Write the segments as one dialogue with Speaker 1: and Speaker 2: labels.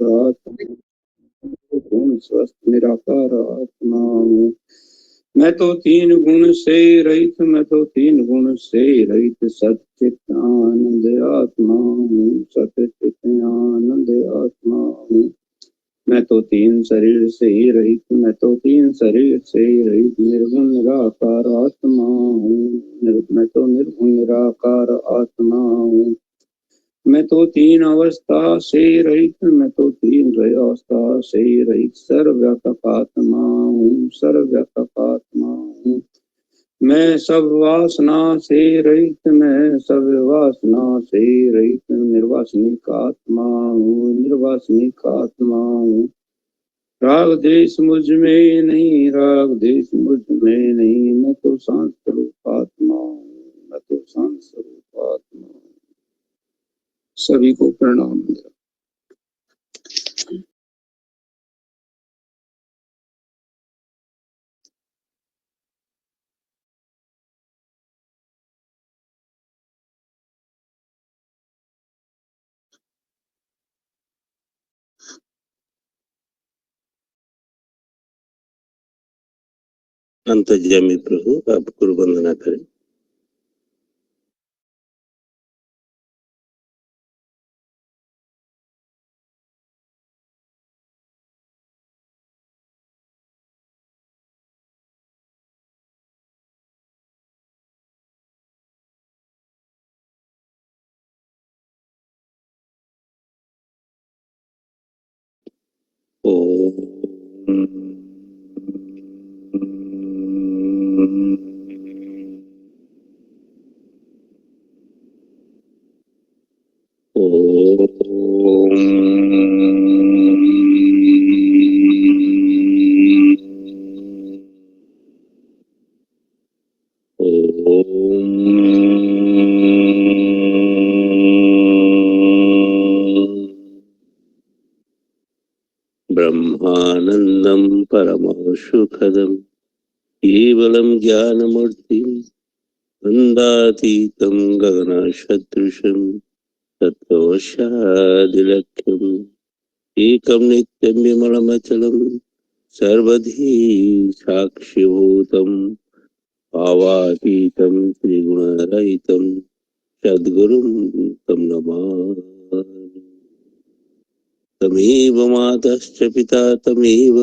Speaker 1: निराकार आत्मा, गुण स्वस्थ निराकार आत्मा हूँ। मैं तो तीन गुण से रहित, मैं तो तीन गुण से रहित सच्चित आनंद आत्मा हूँ, सच्चित आनंद आत्मा हूँ। मैं तो तीन शरीर से ही रहित, मैं तो तीन शरीर से ही रहित निर्गुण निराकार आत्मा हूँ। मैं तो निर्गुण निराकार आत्मा हूँ। मैं तो तीन अवस्था से रहित, मैं तो तीन अवस्था से रहित सर्वव्यापक आत्मा हूँ, सर्वव्यापक आत्मा हूँ। मैं सब वासना से रहित, मैं सब वासना से रहित निर्वासनिक आत्मा हूँ, निर्वासनिक आत्मा हूँ। राग देश मुझ में नहीं, राग देश मुझ में नहीं, मैं तो शांत स्वरूप आत्मा हूँ, मैं तो शांत स्वरूप आत्मा हूँ। सभी को प्रणाम।
Speaker 2: अंतर्यामी प्रभु आप गुरु वंदना करें। ब्रह्मानंदं परमसुखदं केवलं ज्ञानमूर्तिं वन्दातीतं गगनसदृशं तत्त्वशादिलक्ष्यम् एकं नित्यं विमलमचलं सर्वधी साक्षिभूतं भावातीतं त्रिगुणरहितं सद्गुरुं तं नमामि। तमेव मातश्च पिता तमेव,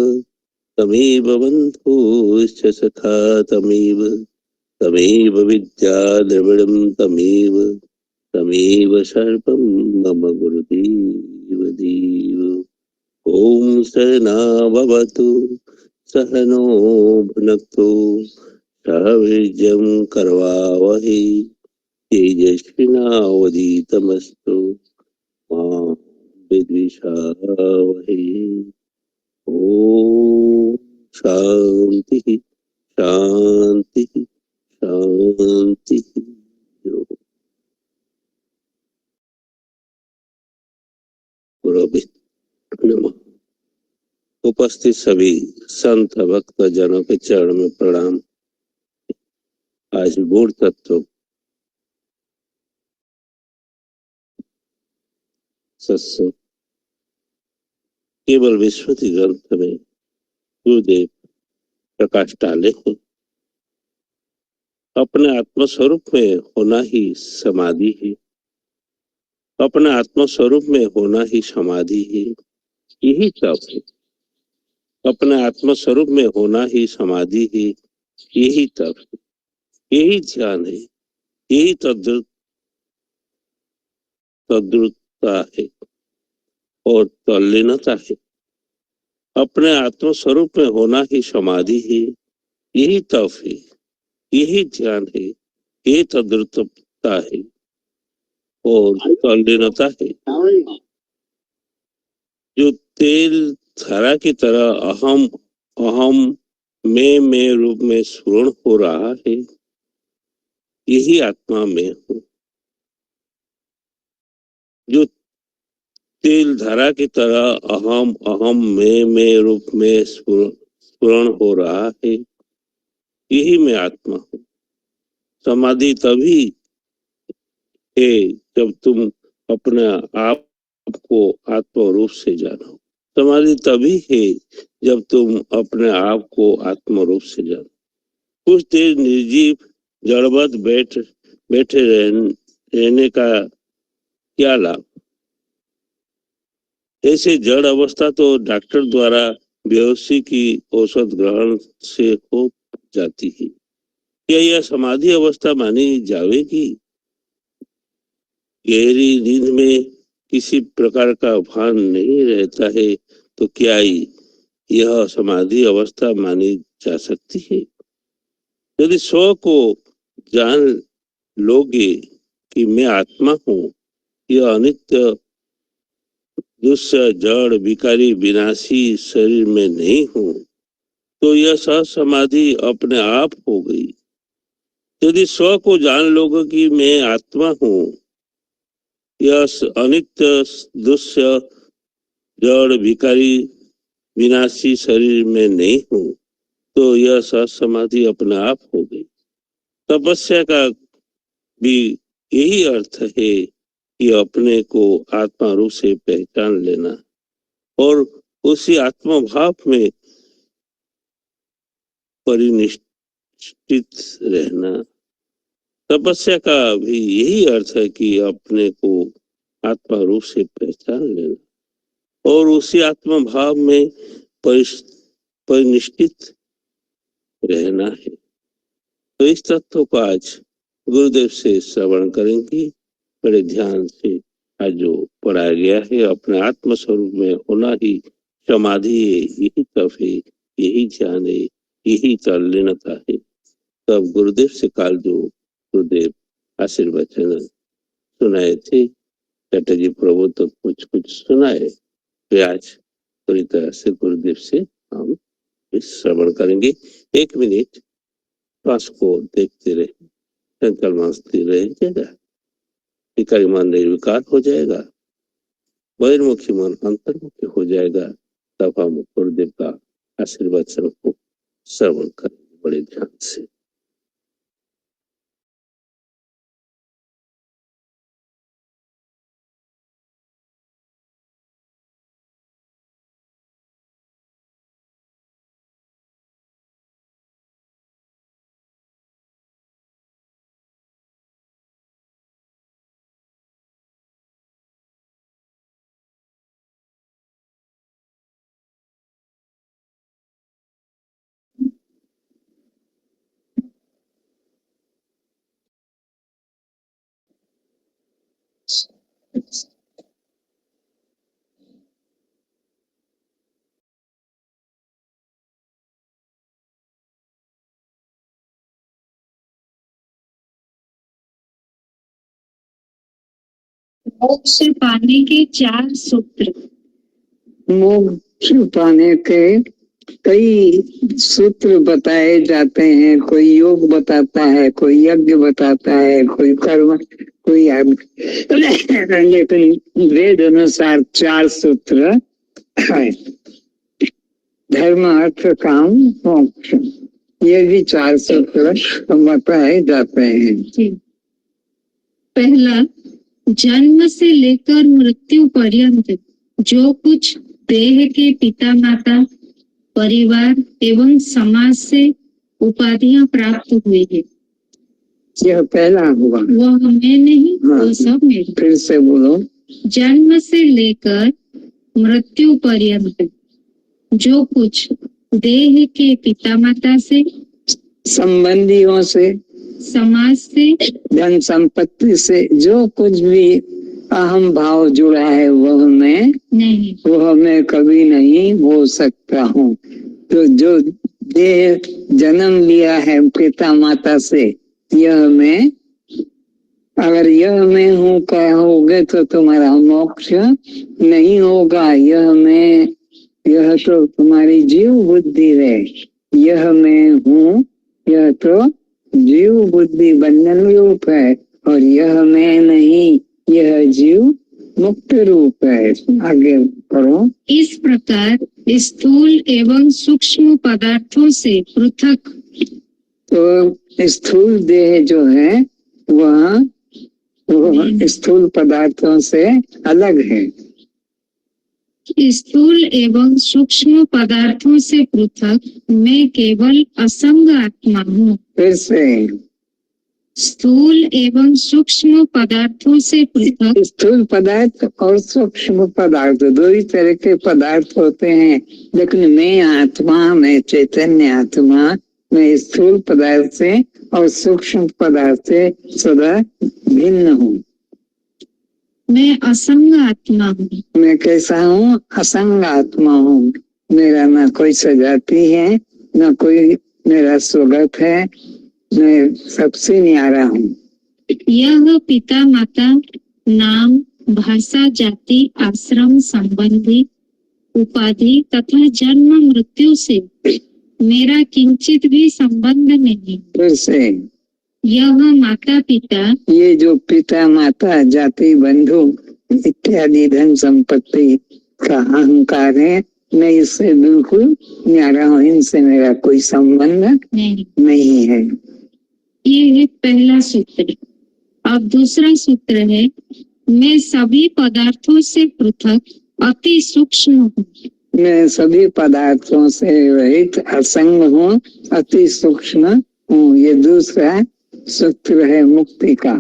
Speaker 2: तमेव बन्धुश्च सखा तमेव, तमेव विद्या द्रविणं तमेव, तमेव सर्वं मम गुरुदेव देव। ॐ सहना भवतु सहनो भुनक्तु सह वीर्यं करवावहै तेजस्विनावधीतमस्तु मा विद्विषावहै। ओम शांति शांति शांति। गुरुवे नमः। उपस्थित सभी संत भक्त जनों के चरण में प्रणाम। आज मूल तत्व सत्संग केवल विस्मृति ग्रंथ में गुरुदेव प्रकाश डाले हैं। अपने आत्मस्वरूप में होना ही समाधि है, अपने आत्मस्वरूप में होना ही समाधि है। यही तप है, अपने आत्मस्वरूप में होना ही समाधि है। यही तप है, यही ध्यान है, यही तद्रुतता है और तल्लीनता है। अपने आत्मस्वरूप में होना ही समाधि है। यही तप है, यही ध्यान है, यही तद्रुतता है और तल्लीनता है। जो तेल धारा की तरह अहम अहम मैं रूप में स्फुरण हो रहा है, यही आत्मा में हूँ। जो तेल धारा की तरह अहम अहम मैं रूप में स्फुरण हो रहा है, यही मैं आत्मा हूँ। समाधि तभी है जब तुम अपने आप आपको आत्म रूप से जानो। समाधि तभी है जब तुम अपने आप को आत्म रूप से जानो। कुछ देर निर्जीव जड़वत बैठे रहने का क्या लाभ? ऐसे जड़ अवस्था तो डॉक्टर द्वारा बेहोशी की औषध ग्रहण से हो जाती है। क्या यह समाधि अवस्था मानी जाएगी? गहरी नींद में किसी प्रकार का भान नहीं रहता है तो क्या यह समाधि अवस्था मानी जा सकती है? यदि स्व को जान लोगे कि मैं आत्मा हूँ, यह अनित्य दुष्य जड़ विकारी विनाशी शरीर में नहीं हूँ, तो यह सह समाधि अपने आप हो गई। यदि स्व को जान लोगे कि मैं आत्मा हूँ, यह अनित्य दुष्य जड़ विकारी विनाशी शरीर में नहीं हूँ, तो यह सह समाधि अपने आप हो गई। तपस्या का भी यही अर्थ है कि अपने को आत्मा रूप से पहचान लेना और उसी आत्मा भाव में परिनिष्ठित रहना। तपस्या का भी यही अर्थ है कि अपने को आत्मा रूप से पहचान लेना और उसी आत्मा भाव में परिनिष्ठित रहना है। तो इस तत्व को आज गुरुदेव से श्रवण करेंगे। बड़े ध्यान से आज जो पढ़ाया गया है, अपने आत्म स्वरूप में होना ही समाधि है, यही तप है, यही ध्यान है, यही तल्लीनता है। तब गुरुदेव से काल जो गुरुदेव आशीर्वचन सुनाए थे, चटर्जी प्रभु तो कुछ सुनाए, तो आज पूरी तरह से गुरुदेव से हम श्रवण करेंगे। 1 मिनट श्वास को देखते रहे, संकल्प मस्ती रहेगा, विकारी मन निर्विकार हो जाएगा, बहिर्मुखी मन अंतर्मुखी हो जाएगा। तब हम गुरुदेव का आशीर्वचन को श्रवण करेंगे बड़े ध्यान से।
Speaker 3: मोक्ष पाने के 4 सूत्र।
Speaker 4: मोक्ष पाने के कई सूत्र बताए जाते हैं। कोई योग बताता है, कोई यज्ञ बताता है, कोई कर्म, कोई लेकिन वेद अनुसार 4 सूत्र है। धर्म अर्थ काम मोक्ष, ये भी 4 सूत्र बताए जाते हैं।
Speaker 3: पहला, जन्म से लेकर मृत्यु पर्यंत जो कुछ देह के पिता माता, परिवार एवं समाज से उपाधियां प्राप्त हुई है,
Speaker 4: यह पहला हुआ।
Speaker 3: वह मैं नहीं, वो सब मेरे।
Speaker 4: फिर से बोलो।
Speaker 3: जन्म से लेकर मृत्यु पर्यंत जो कुछ देह के पिता माता से,
Speaker 4: संबंधियों से,
Speaker 3: समाज से,
Speaker 4: धन संपत्ति से जो कुछ भी अहम भाव जुड़ा है वह मैं
Speaker 3: नहीं,
Speaker 4: वह मैं कभी नहीं हो सकता हूँ। तो जो देह जन्म लिया है पिता माता से, यह मैं, अगर यह मैं हूँ कहोगे तो तुम्हारा मोक्ष नहीं होगा। यह मैं, यह तो तुम्हारी जीव बुद्धि है। यह मैं हूँ, यह तो जीव बुद्धि बंधन रूप है, और यह मैं नहीं, यह जीव मुक्त रूप है। आगे करो।
Speaker 3: इस प्रकार स्थूल एवं सूक्ष्म पदार्थों से पृथक,
Speaker 4: तो स्थूल देह जो है वह स्थूल पदार्थों से अलग है।
Speaker 3: स्थूल एवं सूक्ष्म पदार्थों से पृथक मैं केवल असंग आत्मा हूँ।
Speaker 4: फिर से
Speaker 3: स्थूल एवं सूक्ष्म पदार्थों से पृथक,
Speaker 4: स्थूल पदार्थ और सूक्ष्म पदार्थ दो ही तरह के पदार्थ होते हैं, लेकिन मैं आत्मा, मैं चैतन्य आत्मा, मैं स्थूल पदार्थ से और सूक्ष्म पदार्थ से सदा भिन्न हूँ।
Speaker 3: मैं असंग आत्मा हूँ।
Speaker 4: मैं कैसा हूँ? असंग आत्मा हूँ। मेरा ना कोई सजाती है, ना कोई मेरा स्वगत है, मैं सबसे न्यारा हूँ।
Speaker 3: यह पिता माता, नाम, भाषा, जाति, आश्रम संबंधी उपाधि तथा जन्म मृत्यु से मेरा किंचित भी संबंध नहीं।
Speaker 4: फिर से
Speaker 3: यह माता पिता,
Speaker 4: ये जो पिता माता, जाति, बंधु इत्यादि धन संपत्ति का अहंकार है, मैं इससे बिल्कुल न्यारा हूँ, इनसे मेरा कोई संबंध नहीं है।
Speaker 3: ये है पहला सूत्र। अब दूसरा सूत्र है, मैं सभी पदार्थों से पृथक अति सूक्ष्म हूँ।
Speaker 4: मैं सभी पदार्थों से रहित असंग हूँ, अति सूक्ष्म हूँ। ये दूसरा सूत्र है मुक्ति का।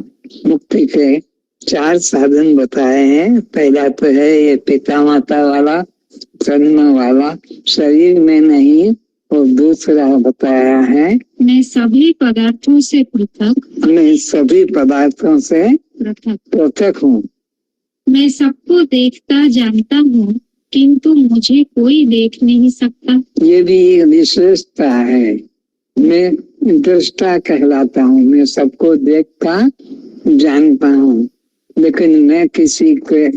Speaker 4: मुक्ति के 4 साधन बताए हैं। पहला तो है ये पिता माता वाला, जन्म वाला, शरीर में नहीं। और दूसरा बताया है
Speaker 3: मैं सभी पदार्थों से पृथक,
Speaker 4: मैं सभी पदार्थों से पृथक हूँ।
Speaker 3: मैं सबको देखता जानता हूँ, किंतु मुझे कोई देख नहीं सकता।
Speaker 4: ये भी एक विशेषता है। मैं दृष्टा कहलाता हूँ, मैं सबको देखता जानता हूँ, लेकिन मैं किसी के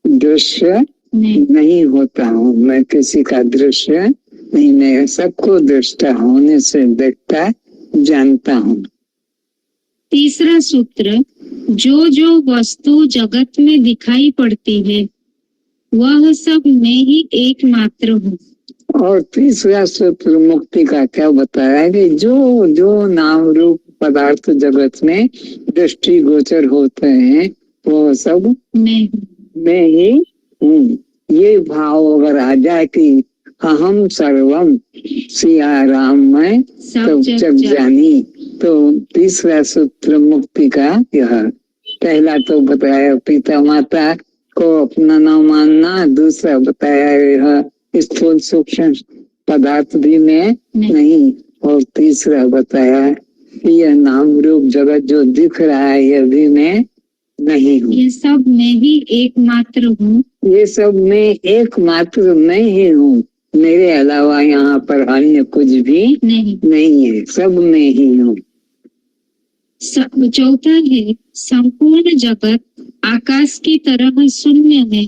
Speaker 4: दृश्य नहीं होता हूँ। मैं किसी का दृश्य नहीं, मैं सबको दृष्टा होने से देखता जानता हूँ।
Speaker 3: तीसरा सूत्र, जो जो वस्तु जगत में दिखाई पड़ती है वह सब मैं ही एकमात्र हूँ।
Speaker 4: और तीसरा सूत्र मुक्ति का क्या बताया कि जो जो नाम रूप पदार्थ जगत में दृष्टि गोचर होते हैं वो सब मैं ही हूँ। ये भाव अगर आ जाए कि अहम सर्वम सिया राम मैं सब जग जानी, तो तीसरा सूत्र मुक्ति का यह। पहला तो बताया पिता माता को अपना न मानना, दूसरा बताया यह स्थूल सूक्ष्म पदार्थ भी मैं नहीं, और तीसरा बताया यह नाम रूप जगत जो दिख रहा है यह भी मैं नहीं हूँ।
Speaker 3: ये सब मैं ही एकमात्र हूँ।
Speaker 4: ये सब मैं एकमात्र मैं ही हूँ। मेरे अलावा यहाँ पर अन्य कुछ भी नहीं है, सब मैं ही हूँ।
Speaker 3: चौथा है, संपूर्ण जगत आकाश की तरह शून्य है,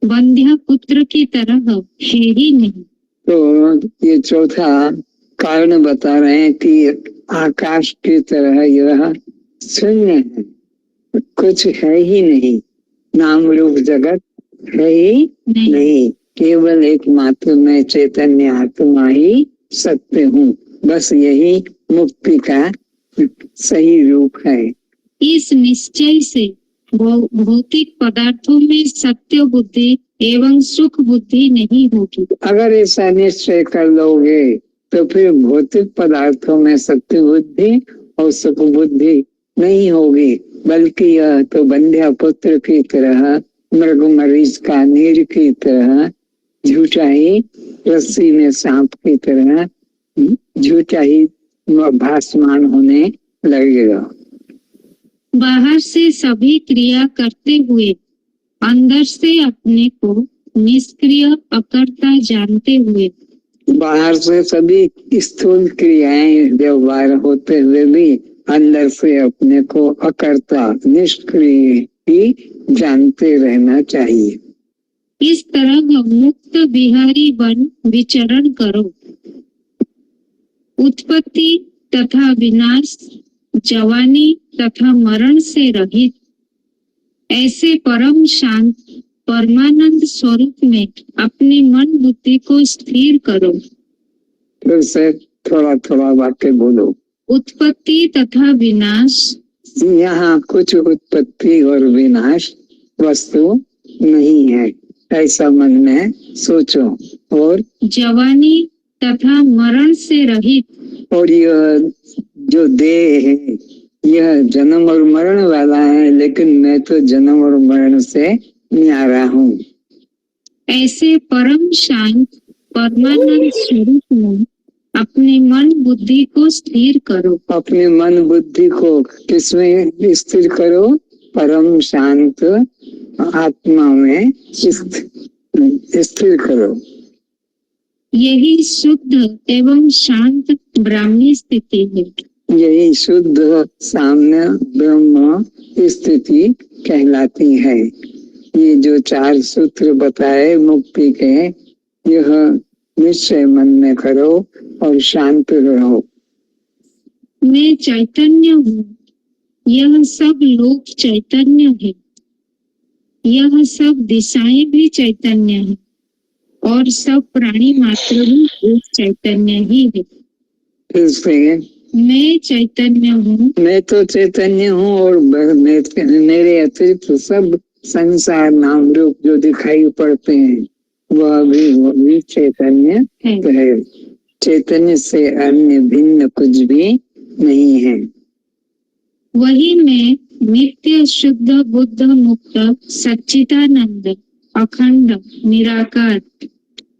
Speaker 3: बंध्या पुत्र की तरह है ही नहीं।
Speaker 4: तो ये चौथा कारण बता रहे हैं कि आकाश की तरह यह शून्य है, कुछ है ही नहीं। नाम रूप जगत है ही नहीं, केवल एकमात्र मैं चैतन्य आत्मा ही सत्य हूँ। बस यही मुक्ति का सही रूप है।
Speaker 3: इस निश्चय से भौतिक पदार्थों में सत्य बुद्धि एवं सुख बुद्धि नहीं होगी। अगर
Speaker 4: ऐसा निश्चय कर लोगे तो फिर भौतिक पदार्थों में सत्य बुद्धि और सुख बुद्धि नहीं होगी, बल्कि यह तो बंध्या पुत्र की तरह, मृग मरीज का नीर की तरह, झूठा ही रस्सी में सांप की तरह झूठा ही भासमान होने लगेगा।
Speaker 3: बाहर से सभी क्रिया करते हुए अंदर से अपने को निष्क्रिय अकर्ता जानते हुए,
Speaker 4: बाहर से सभी स्थूल क्रियाएं व्यवहार होते हुए भी अंदर से अपने को अकर्ता निष्क्रिय ही जानते रहना चाहिए।
Speaker 3: इस तरह मुक्त बिहारी बन विचरण करो। उत्पत्ति तथा विनाश, जवानी तथा मरण से रहित ऐसे परम शांत परमानंद स्वरूप में अपने मन बुद्धि को स्थिर करो।
Speaker 4: फिर से थोड़ा थोड़ा वाक्य बोलो।
Speaker 3: उत्पत्ति तथा विनाश,
Speaker 4: यहाँ कुछ उत्पत्ति और विनाश वस्तु नहीं है, ऐसा मन में सोचो। और
Speaker 3: जवानी तथा मरण से रहित,
Speaker 4: और यह जो देह है यह जन्म और मरण वाला है, लेकिन मैं तो जन्म और मरण से न्यारा हूँ।
Speaker 3: ऐसे परम शांत परमानंद स्वरूप में अपने मन बुद्धि को स्थिर करो।
Speaker 4: अपने मन बुद्धि को किसमें स्थिर करो? परम शांत आत्मा में स्थिर करो।
Speaker 3: यही शुद्ध एवं शांत ब्राह्मी स्थिति है।
Speaker 4: यही शुद्ध साम्य ब्रह्म स्थिति कहलाती है। ये जो 4 सूत्र बताए मुक्ति के, यह निश्चय मन में करो और शांत रहो।
Speaker 3: मैं चैतन्य हूँ, यह सब लोक चैतन्य है, यह सब दिशाएं भी चैतन्य है और सब प्राणी मात्र भी एक चैतन्य ही है।
Speaker 4: फिर से
Speaker 3: मैं चैतन्य हूँ,
Speaker 4: मैं तो चैतन्य हूँ और मेरे अतिरिक्त सब संसार नाम रूप जो दिखाई पड़ते हैं वह भी चैतन्य है। चैतन्य से अन्य भिन्न कुछ भी नहीं है।
Speaker 3: वही मैं नित्य शुद्ध बुद्ध मुक्त सच्चिदानंद अखंड निराकार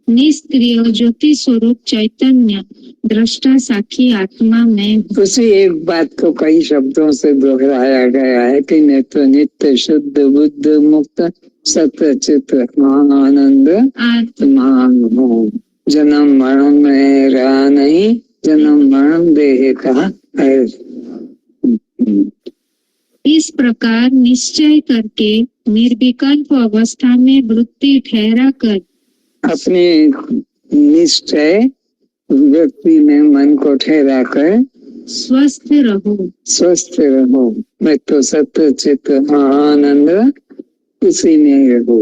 Speaker 3: निष्क्रिय ज्योति स्वरूप चैतन्य दृष्टा साक्षी आत्मा में हूँ।
Speaker 4: उसी एक बात को कई शब्दों से दोहराया गया है कि मैं तो नित्य शुद्ध बुद्ध मुक्त सच्चित आनंद आत्मा हूँ। जन्म मरण में रहा नहीं, जन्म मरण देह का है।
Speaker 3: इस प्रकार निश्चय करके निर्विकल्प अवस्था में वृत्ति ठहरा कर
Speaker 4: अपने निश्चय व्यक्ति में मन को ठहरा कर
Speaker 3: स्वस्थ रहो।
Speaker 4: स्वस्थ रहो। मैं तो सत्य चित्त आनंद उसी में रहो।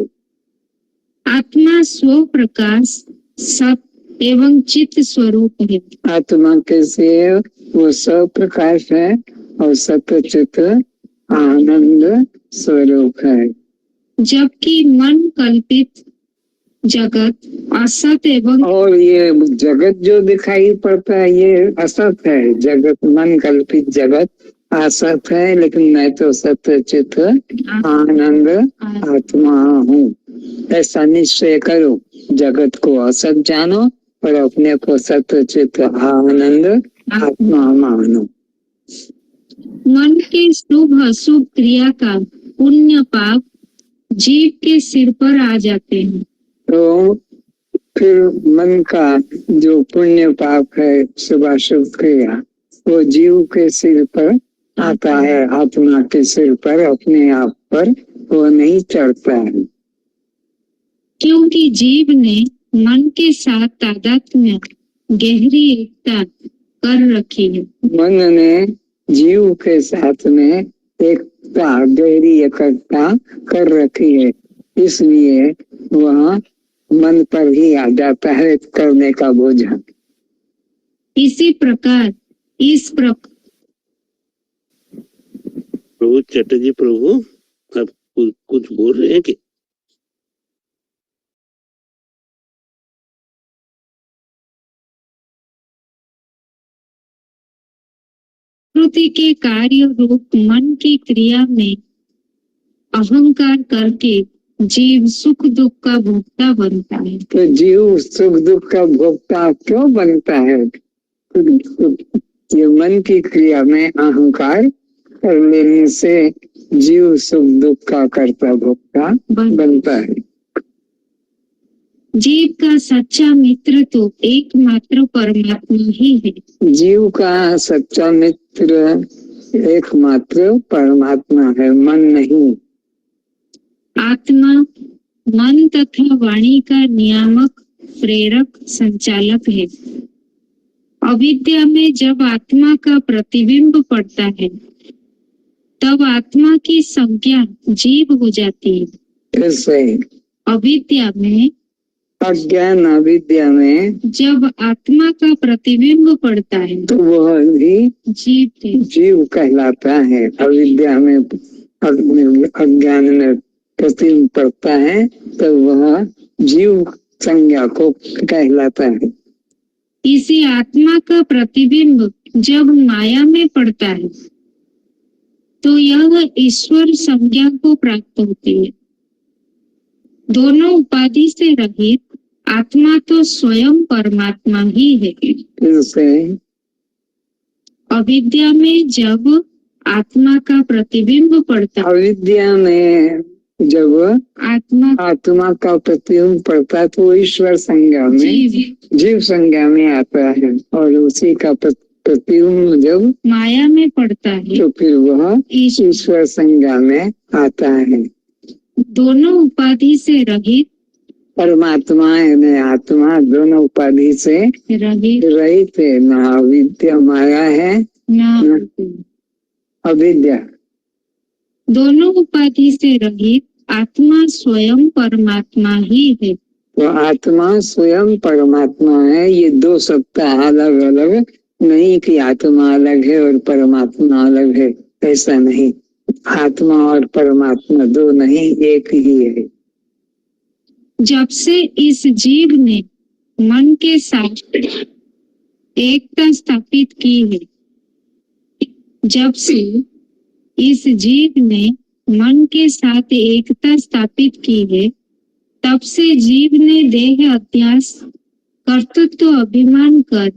Speaker 3: आत्मा स्व प्रकाश सत एवं चित्त स्वरूप है।
Speaker 4: आत्मा कैसे है? वो सब प्रकाश है और सत्य चित्त आनंद स्वरूप है।
Speaker 3: जबकि मन कल्पित जगत असत एवं
Speaker 4: और ये जगत जो दिखाई पड़ता है ये असत है। जगत मन कल्पित जगत असत है, लेकिन मैं तो सत्य चित्त आनंद आत्मा हूँ। ऐसा निश्चय करो। जगत को असत जानो और अपने को सत्य चित्त आनंद आत्मा मानो।
Speaker 3: मन के शुभ अशुभ क्रिया का पुण्य पाप जीव के सिर पर आ जाते हैं।
Speaker 4: तो फिर मन का जो पुण्य पाप है शुभ अशुभ क्रिया वो जीव के सिर पर आता है, आत्मा के सिर पर अपने आप पर वो नहीं चढ़ता है।
Speaker 3: क्योंकि जीव ने मन के साथ तादात्म्य गहरी एकता कर रखी है।
Speaker 4: मन ने जीव के साथ में एकता गहरी एकता कर रखी है, इसलिए वह मन पर ही आ जाता है करने का बोझ।
Speaker 3: इसी प्रकार
Speaker 2: प्रभु चटर्जी प्रभु आप कुछ बोल रहे हैं कि?
Speaker 3: प्रकृति के कार्य रूप मन की क्रिया में अहंकार करके जीव सुख दुख का भोक्ता बनता है।
Speaker 4: तो जीव सुख दुख का भोक्ता क्यों बनता है? ये मन की क्रिया में अहंकार कर लेने से जीव सुख दुख का कर्ता भोक्ता बनता है।
Speaker 3: जीव का सच्चा मित्र तो एकमात्र परमात्मा ही है।
Speaker 4: जीव का सच्चा मित्र एकमात्र परमात्मा है, मन नहीं।
Speaker 3: आत्मा मन तथा वाणी का नियामक प्रेरक संचालक है। अविद्या में जब आत्मा का प्रतिबिंब पड़ता है तब आत्मा की संज्ञा जीव हो जाती है।
Speaker 4: ऐसे
Speaker 3: अविद्या में
Speaker 4: अज्ञान अविद्या में
Speaker 3: जब आत्मा का प्रतिबिंब पड़ता है
Speaker 4: तो वह भी जीव कहलाता है। अविद्या में अज्ञान में प्रतिबिंब पड़ता है तो वह जीव संज्ञा को कहलाता है।
Speaker 3: इसी आत्मा का प्रतिबिंब जब माया में पड़ता है तो यह ईश्वर संज्ञा को प्राप्त होती है। दोनों उपाधि से रहित आत्मा तो स्वयं परमात्मा ही है।
Speaker 4: इससे
Speaker 3: अविद्या में जब आत्मा का प्रतिबिंब पड़ता है,
Speaker 4: अविद्या में जब
Speaker 3: आत्मा
Speaker 4: आत्मा का प्रतिबिंब पड़ता है तो ईश्वर संज्ञा में जीव संज्ञा में आता है, और उसी का प्रतिबिंब जब
Speaker 3: माया में पड़ता है
Speaker 4: तो फिर वह ईश्वर संज्ञा में आता है।
Speaker 3: दोनों उपाधि से रहित
Speaker 4: परमात्मा यानी आत्मा दोनों उपाधि से रहित है, न अविद्या माया है
Speaker 3: न
Speaker 4: अविद्या।
Speaker 3: दोनों उपाधि से रहित आत्मा स्वयं परमात्मा ही है।
Speaker 4: तो आत्मा स्वयं परमात्मा है। ये दो सत्ता अलग अलग नहीं कि आत्मा अलग है और परमात्मा अलग है, ऐसा नहीं। आत्मा और परमात्मा दो नहीं, एक ही है।
Speaker 3: जब से इस जीव ने मन के साथ एकता स्थापित की है, जब से इस जीव ने मन के साथ एकता स्थापित की है, तब से जीव ने देह अध्यास कर्तृत्व अभिमान कर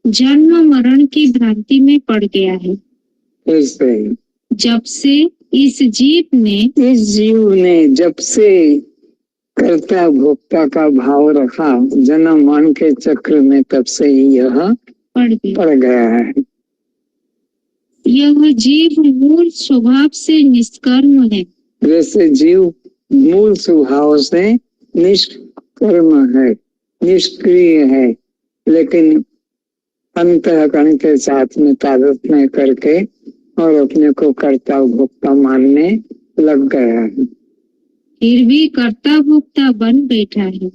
Speaker 3: जन्म मरण की भ्रांति में पड़ गया है। जब से इस जीव ने
Speaker 4: जब से कर्ता भोक्ता का भाव रखा जन्म मरण के चक्र में, तब से ही यह पड़ गया है।
Speaker 3: यह जीव मूल स्वभाव से निष्कर्म है।
Speaker 4: वैसे जीव मूल स्वभाव से निष्कर्म है, निष्क्रिय है, लेकिन अंतःकरण के साथ में तादात्म्य करके और अपने को कर्ता भोक्ता मानने लग गया है।
Speaker 3: फिर भी कर्ता भोक्ता बन बैठा है।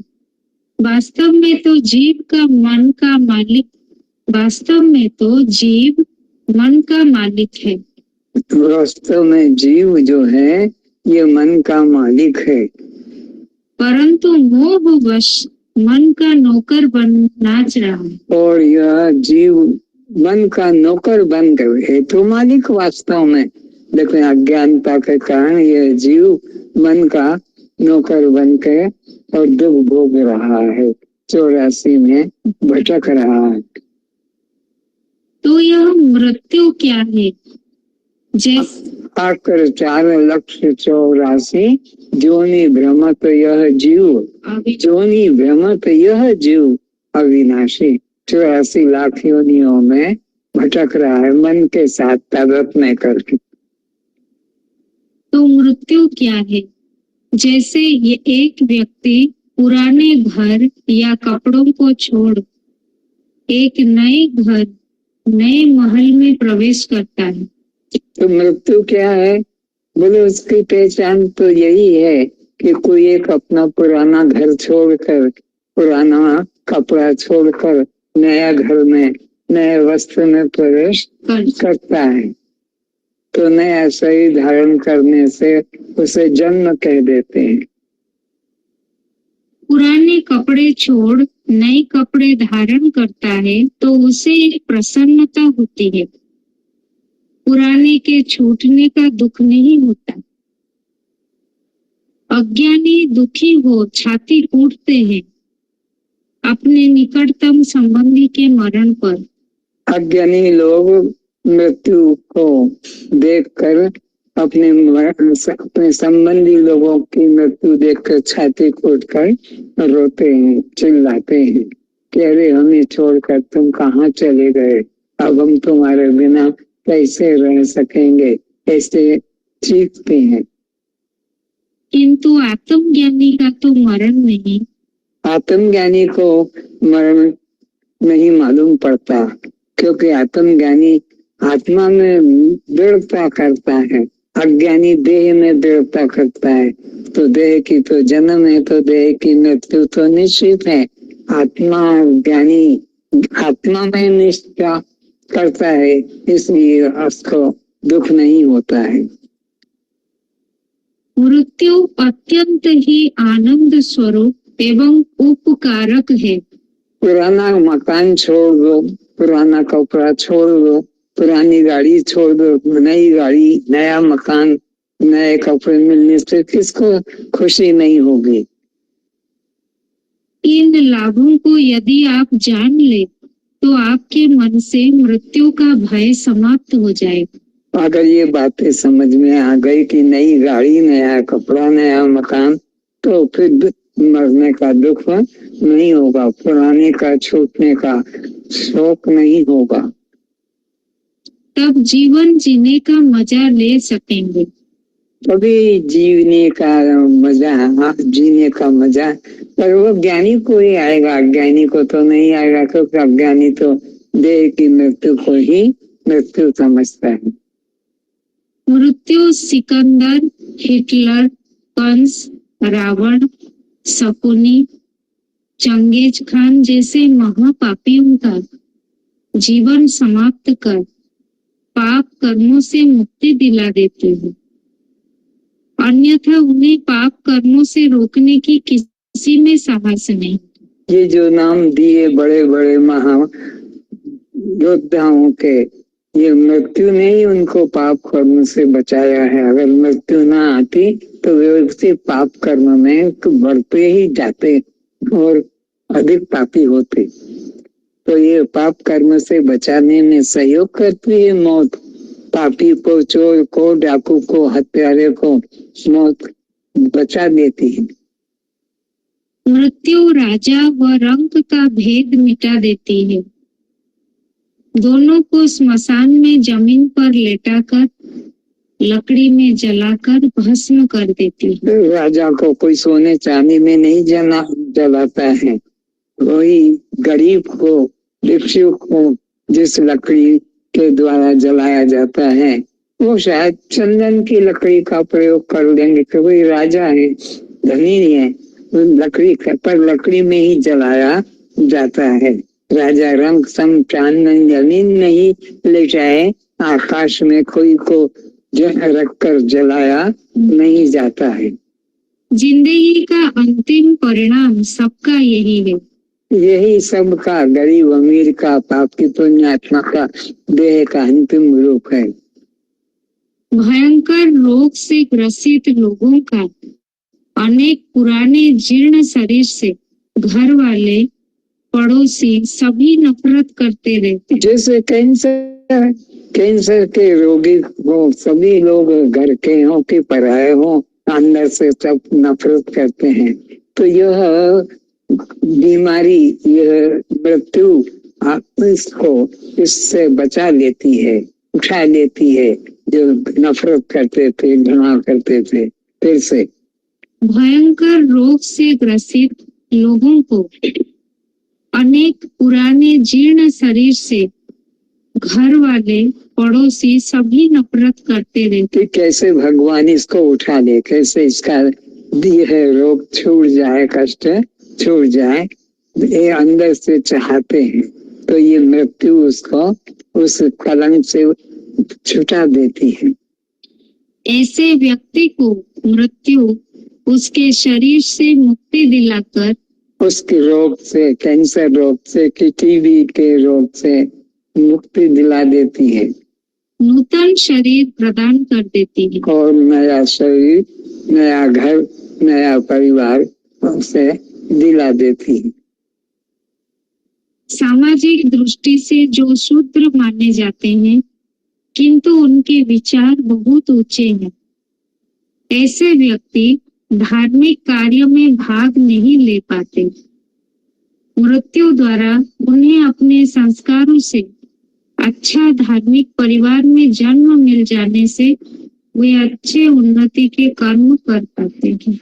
Speaker 3: वास्तव में तो जीव का मन का मालिक, वास्तव में तो जीव मन का मालिक है।
Speaker 4: वास्तव में जीव जो है ये मन का मालिक है,
Speaker 3: परंतु मोहवश मन का नौकर बन नाच रहा है।
Speaker 4: और यह जीव मन का नौकर बन गए है तो मालिक वास्तव में, लेकिन अज्ञानता के कारण यह जीव मन का नौकर बन के और दुख भोग रहा है, 84 में भटक रहा है।
Speaker 3: तो यह मृत्यु क्या है? जैसे
Speaker 4: आकर 4,84,000 जोनि भ्रमत यह जीव, जोनि भ्रमत यह जीव अविनाशी 84 लाख योनियों में भटक रहा है मन के साथ तादात्म्य करके।
Speaker 3: तो मृत्यु क्या है? जैसे ये एक व्यक्ति पुराने घर या कपड़ों को छोड़ एक नए घर, नए महल में प्रवेश करता है।
Speaker 4: तो मृत्यु क्या है? बोले उसकी पहचान तो यही है कि कोई एक अपना पुराना घर छोड़कर, पुराना कपड़ा छोड़कर नया घर में, नए वस्त्र में प्रवेश करता है। तो नया शरीर धारण करने से उसे जन्म कह देते हैं।
Speaker 3: पुराने कपड़े छोड़ नए कपड़े धारण करता है तो उसे एक प्रसन्नता होती है। पुराने के छूटने का दुख नहीं होता। अज्ञानी दुखी हो छाती कूटते हैं अपने निकटतम संबंधी के मरण पर।
Speaker 4: अज्ञानी लोग मृत्यु को देखकर अपने संबंधी लोगों की मृत्यु देखकर छाती कूटकर रोते हैं, चिल्लाते हैं कि अरे हमें छोड़कर तुम कहाँ चले गए, अब हम तुम्हारे बिना कैसे रह सकेंगे, ऐसे चीखते हैं।
Speaker 3: किंतु आत्मज्ञानी का तो मरण नहीं।
Speaker 4: आत्मज्ञानी को मरण नहीं मालूम पड़ता, क्योंकि आत्मज्ञानी आत्मा में दृढ़ता करता है, अज्ञानी देह में दृढ़ता करता है। तो देह की तो जन्म है, तो देह की मृत्यु तो निश्चित है। आत्मा ज्ञानी आत्मा में निष्ठा करता है, इसलिए उसको दुख नहीं होता है।
Speaker 3: मृत्यु अत्यंत ही आनंद स्वरूप एवं उपकारक है।
Speaker 4: पुराना मकान छोड़ दो, पुराना कपड़ा छोड़ दो, पुरानी गाड़ी छोड़ दो, नई गाड़ी, नया मकान, नए कपड़े मिलने से किसको खुशी नहीं होगी।
Speaker 3: इन लाभों को यदि आप जान ले तो आपके मन से मृत्यु का भय समाप्त हो जाए।
Speaker 4: अगर ये बातें समझ में आ गई कि नई गाड़ी, नया कपड़ा, नया मकान, तो फिर मरने का दुख नहीं होगा, पुराने का छूटने का शौक नहीं होगा।
Speaker 3: तब जीवन जीने का मजा ले सकेंगे।
Speaker 4: तभी जीने का मजा, जीने का मजा पर वो ज्ञानी को ही आएगा, अज्ञानी को तो नहीं आएगा, क्योंकि अज्ञानी तो देह की मृत्यु को ही मृत्यु समझता है।
Speaker 3: मृत्यु Sikandar, Hitler, Kans, Ravan, Shakuni, Genghis Khan जैसे महापापियों का जीवन समाप्त कर पाप कर्मों से मुक्ति दिला देते हैं। अन्यथा उन्हें पाप कर्मों से रोकने की किसी में साहस नहीं।
Speaker 4: ये जो नाम दिए बड़े बड़े महा योद्धाओं के, ये मृत्यु ने ही उनको पाप कर्म से बचाया है। अगर मृत्यु ना आती तो वे उसी पाप कर्म में बढ़ते ही जाते और अधिक पापी होते। तो ये पाप कर्म से बचाने में सहयोग करती है मौत। पापी को, चोर को, डाकू को, हत्यारे को मौत बचा देती है।
Speaker 3: मृत्यु राजा व रंक का भेद मिटा देती है। दोनों को स्मशान में जमीन पर लेटाकर लकड़ी में जलाकर भस्म कर देती है।
Speaker 4: राजा को कोई सोने चांदी में नहीं जलाता है, वही गरीब को, भिक्षु को जिस लकड़ी के द्वारा जलाया जाता है वो शायद चंदन की लकड़ी का प्रयोग कर लेंगे, क्योंकि राजा है, धनी नहीं है, लकड़ी पर लकड़ी में ही जलाया जाता है। राजा रंग सम चांदन जमीन में ही ले जाए, आकाश में कोई को रख कर जलाया नहीं जाता है।
Speaker 3: जिंदगी का अंतिम परिणाम सबका यही है।
Speaker 4: यही सबका, गरीब अमीर का, पाप की पुण्यात्मा का, देह का अंतिम रूप है।
Speaker 3: भयंकर रोग से ग्रसित लोगों का अनेक पुराने जीर्ण शरीर से घर वाले, पड़ोसी सभी नफरत करते रहते।
Speaker 4: जैसे कैंसर के रोगी हो, सभी लोग घर के हों कि पराये हों, अंदर से सब नफरत करते हैं। तो यह बीमारी, यह मृत्यु इसको इससे बचा लेती है, उठा लेती है। जो नफरत करते थे, घृणा करते थे, फिर से
Speaker 3: भयंकर रोग से ग्रसित लोगों को अनेक पुराने जीर्ण शरीर से घर वाले, पड़ोसी सभी नफरत करते रहते।
Speaker 4: कैसे भगवान इसको उठा ले, कैसे इसका दिए है रोग छूट जाए, कष्ट छूट जाए, ये अंदर से चाहते हैं। तो ये मृत्यु उसको उस कलंक से छुटा देती है।
Speaker 3: ऐसे व्यक्ति को मृत्यु उसके शरीर से मुक्ति दिलाकर
Speaker 4: उसके रोग से, कैंसर रोग से, टीबी के रोग से मुक्ति दिला देती है,
Speaker 3: नूतन शरीर प्रदान कर देती है
Speaker 4: और नया शरीर, नया घर, नया परिवार उसे दिला देती है।
Speaker 3: सामाजिक दृष्टि से जो शूद्र माने जाते हैं, किंतु उनके विचार बहुत ऊंचे हैं, ऐसे व्यक्ति धार्मिक कार्य में भाग नहीं ले पाते। मृत्यु द्वारा उन्हें अपने संस्कारों से अच्छा धार्मिक परिवार में जन्म मिल जाने से वे अच्छे उन्नति के कर्म कर पाते हैं।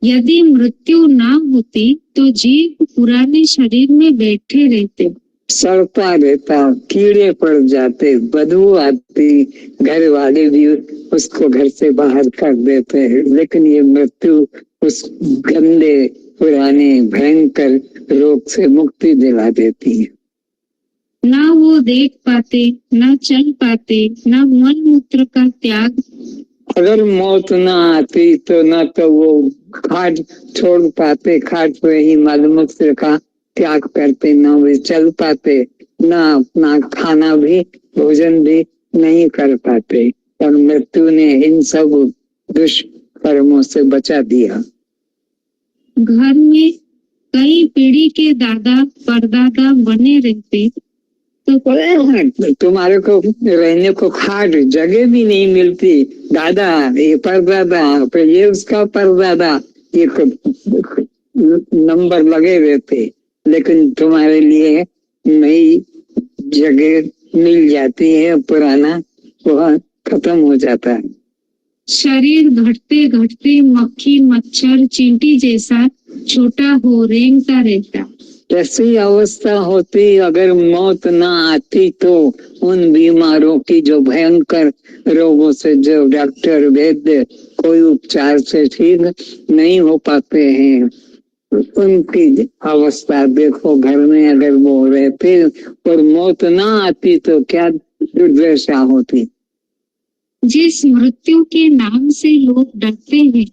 Speaker 3: यदि मृत्यु ना होती तो जीव पुराने शरीर में बैठे रहते,
Speaker 4: सड़ता रहता, कीड़े पड़ जाते, बदबू आती, घर वाले भी उसको घर से बाहर कर देते हैं। लेकिन ये मृत्यु उस गंदे, पुराने, भयंकर रोग से मुक्ति दिला देती है।
Speaker 3: ना वो देख पाते, ना चल पाते, ना मल मूत्र का त्याग
Speaker 4: अगर मौत ना आती तो न तो वो खाट छोड़ पाते, खाट पे ही मलमूत्र का त्याग करते, न वे चल पाते, न अपना खाना भी भोजन भी नहीं कर पाते, पर मृत्यु ने इन सब दुष्कर्मों से बचा दिया।
Speaker 3: घर में कई पीढ़ी के दादा परदादा बने रहते
Speaker 4: तो तुम्हारे को रहने को खाट जगह भी नहीं मिलती। दादा ये परदादा, फिर ये उसका परदादा, ये नंबर लगे रहते, लेकिन तुम्हारे लिए नई जगह मिल जाती है, पुराना वह खत्म हो जाता है।
Speaker 3: शरीर घटते घटते मक्खी मच्छर चींटी जैसा छोटा हो रेंगता रहता।
Speaker 4: ऐसी अवस्था होती अगर मौत ना आती तो उन बीमारों की जो भयंकर रोगों से जो डॉक्टर वैद्य कोई उपचार से ठीक नहीं हो पाते हैं, उनकी अवस्था देखो। घर में अगर वो रहते और मौत ना आती तो क्या दुर्दशा होती।
Speaker 3: जिस मृत्यु के नाम से लोग डरते हैं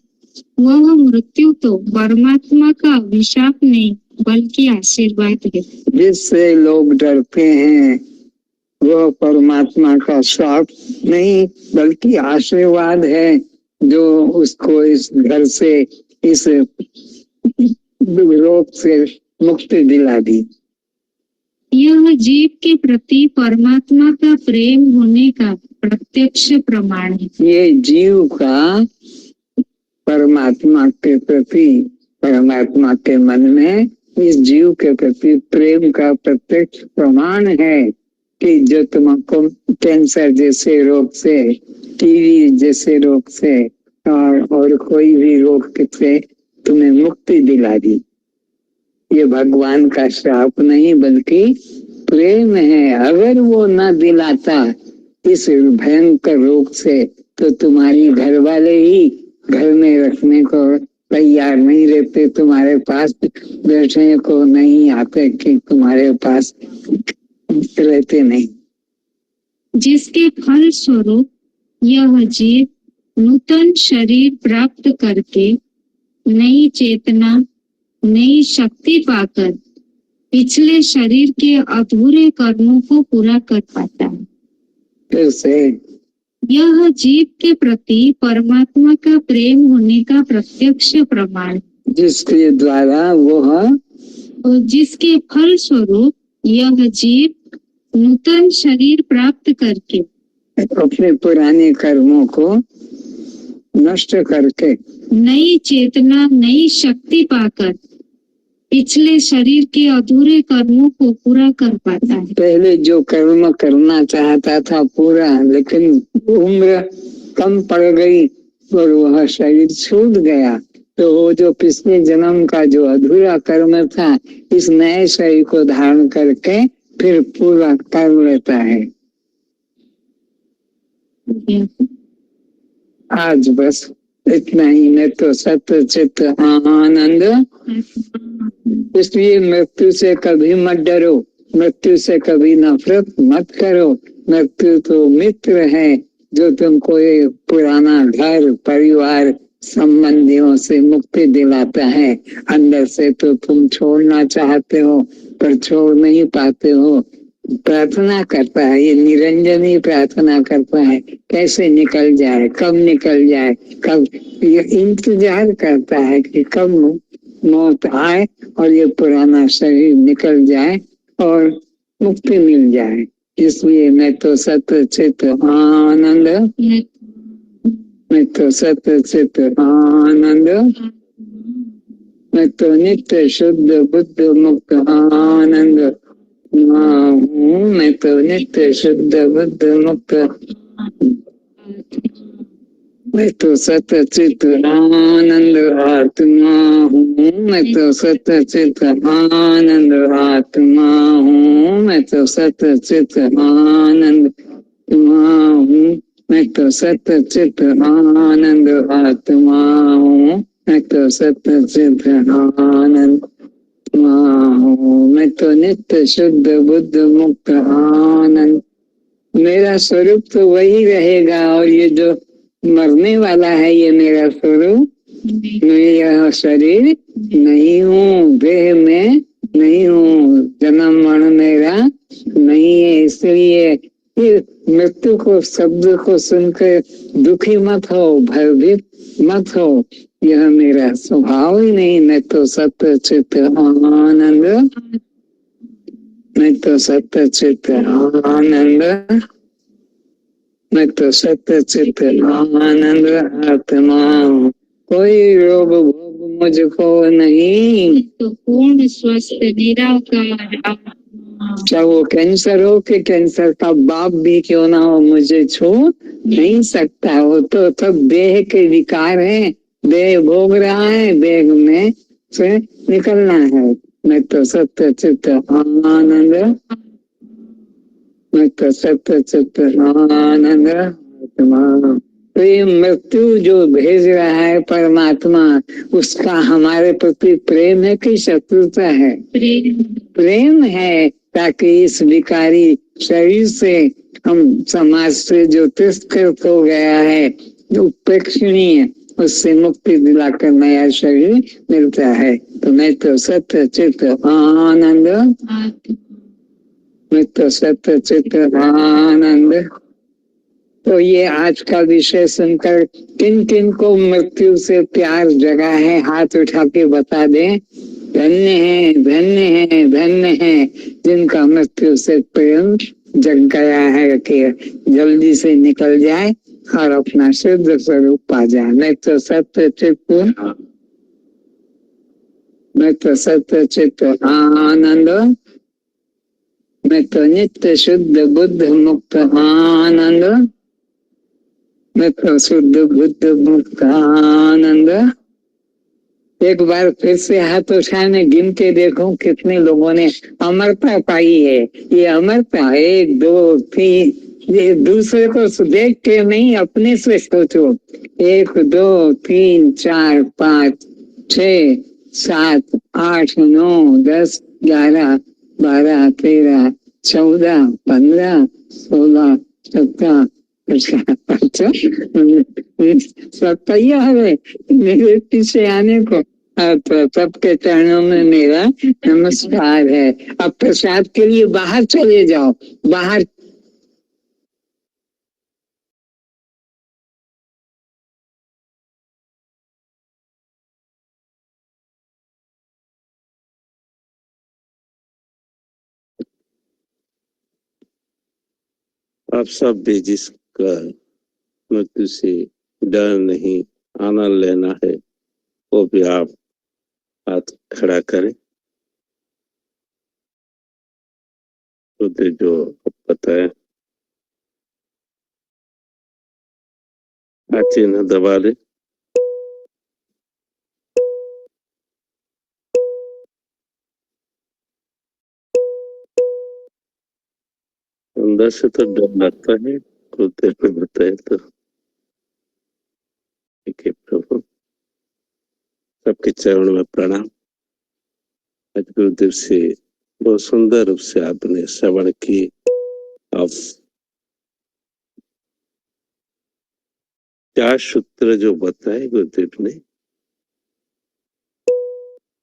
Speaker 3: वह मृत्यु तो परमात्मा का अभिशाप नहीं बल्कि आशीर्वाद है।
Speaker 4: जिससे लोग डरते हैं वह परमात्मा का श्राप नहीं बल्कि आशीर्वाद है, जो उसको इस घर से, इस रोग से मुक्ति दिला दी।
Speaker 3: यह जीव के प्रति परमात्मा का प्रेम होने का प्रत्यक्ष प्रमाण है।
Speaker 4: ये जीव का परमात्मा के प्रति, परमात्मा के मन में इस जीव के प्रति प्रेम का प्रत्यक्ष प्रमाण है कि जो तुमको कैंसर जैसे रोग से, टीवी जैसे रोग से और कोई भी रोग से तुम्हें मुक्ति दिला दी। ये भगवान का श्राप नहीं बल्कि प्रेम है। अगर वो न दिलाता इस भयंकर रोग से तो तुम्हारी घर वाले ही घर में रखने को तैयार नहीं रहते, तुम्हारे पास बैठने को नहीं आते कि तुम्हारे पास रहते नहीं।
Speaker 3: जिसके फल स्वरूप यह जीव नूतन शरीर प्राप्त करके नई चेतना नई शक्ति पाकर पिछले शरीर के अधूरे कर्मों को पूरा कर पाता है।
Speaker 4: फिर से
Speaker 3: यह जीव के प्रति परमात्मा का प्रेम होने का प्रत्यक्ष प्रमाण,
Speaker 4: जिसके द्वारा वह
Speaker 3: और जिसके फल स्वरूप यह जीव नूतन शरीर प्राप्त करके
Speaker 4: अपने पुराने कर्मों को नष्ट करके
Speaker 3: नई चेतना नई शक्ति पाकर पिछले शरीर के अधूरे कर्मों को पूरा कर पाता है।
Speaker 4: पहले जो कर्म करना चाहता था पूरा, लेकिन उम्र कम पड़ गई और वह शरीर छूट गया, तो वो जो पिछले जन्म का जो अधूरा कर्म था इस नए शरीर को धारण करके फिर पूरा कर लेता है। आज बस इतना ही। मैं तो सत्य चित्त आनंद, इसलिए मृत्यु से कभी मत डरो, मृत्यु से कभी नफरत मत करो। मृत्यु तो मित्र है जो तुमको ये पुराना घर परिवार संबंधियों से मुक्ति दिलाता है। अंदर से तो तुम छोड़ना चाहते हो पर छोड़ नहीं पाते हो। प्रार्थना करता है, ये निरंजन ही प्रार्थना करता है कैसे निकल जाए, कब निकल जाए, कब। ये इंतजार करता है कि कब मौत आए और ये पुराना शरीर निकल जाए और मुक्ति मिल जाए। इसलिए मैं तो सत्य चित्त आनंद, मैं तो सत्य चित्त आनंद, मैं तो नित्य शुद्ध बुद्ध मुक्त आनंद हूँ। मैं तो नित्य शुद्ध बुद्ध मुक्त, मैं तो सत्य चित्त आनंद आत्मा हूँ। मैं तो सत्य चित्त आनंद आत्मा हूँ। मैं तो सत्य चित्त आनंद आत्मा हूँ। मैं तो सत्य चित्त आनंद आत्मा हूँ। मैं तो सत्य चित्त आनंद हूँ। मैं तो नित्य शुद्ध बुद्ध मुक्त आनंद। मेरा स्वरूप तो वही रहेगा और ये जो मरने वाला है ये मेरा स्वरूप, मैं यह शरीर नहीं हूँ, देह में नहीं हूँ, जन्म मरण मेरा नहीं है। इसलिए मृत्यु को, शब्द को सुनकर दुखी मत हो, भयभीत मत हो, यह मेरा स्वभाव ही नहीं। मैं तो सत्य चित्त आनंद, मैं तो सत्य चित्त आनंद, मैं तो सत्य चित्त आनंद आत्मा हूँ। कोई रोग भोग मुझको नहीं,
Speaker 3: तो पूर्ण स्वस्थ निराकार आत्मा।
Speaker 4: चाहे वो कैंसर हो कि कैंसर का बाप भी क्यों ना हो, मुझे छू नहीं सकता। वो तो सब देह के विकार है, देह भोग रहा है, देह में से निकलना है। मैं तो सत्य चित्त आनंद, मैं तो सत्य चित्त आनंद आत्मा। तो ये मृत्यु जो भेज रहा है परमात्मा, उसका हमारे प्रति प्रेम है कि शत्रुता है? प्रेम है, ताकि इस विकारी शरीर से हम, समाज से जो तिरस्कृत हो गया है, उपेक्षणीय, उससे मुक्ति दिलाकर नया शरीर मिलता है। तो मैं तो सत्य चित्त आनंद, मैं तो सत्य चित्त आनंद। तो ये आज का विषय सुनकर किन किन को मृत्यु से प्यार जगा है, हाथ उठा के बता दें। धन्य है, धन्य है, धन्य है जिनका मृत्यु से प्रेम जग गया है कि जल्दी से निकल जाए और अपना शुद्ध स्वरूप पा जाए। मैं तो सत्य चित्त, मैं तो सत्य चित्त आनंद, मैं तो नित्य शुद्ध बुद्ध मुक्त आनंद, मैं तो शुद्ध बुद्ध मुक्त आनंद। एक बार फिर से हाथ उठाने गिन के देखो कितने लोगों ने अमरता पाई है। ये अमरता 1 2 3, ये दूसरे को देख के नहीं, अपने से सोचो। 1 2 3 4 5 6 7 8 9 10 11 12 13 14 15 16 17 सब तैयार है मेरे पीछे आने को। सबके चरणों में मेरा नमस्कार है। अब प्रसाद के लिए बाहर चले जाओ, बाहर।
Speaker 2: आप सब भी जिसका मृत्यु से डर नहीं, आनंद लेना है, वो भी आप हाथ खड़ा करें। तो जो बताए हाथ चिन्ह दबा ले। अंदर से तो डर लगता है, कुछ देर में बताए तो ठीक है। प्रभु सबके चरणों में प्रणाम। आज गुरुदेव से बहुत सुंदर रूप से आपने श्रवण की। अब 4 सूत्र जो बताए गुरुदेव ने,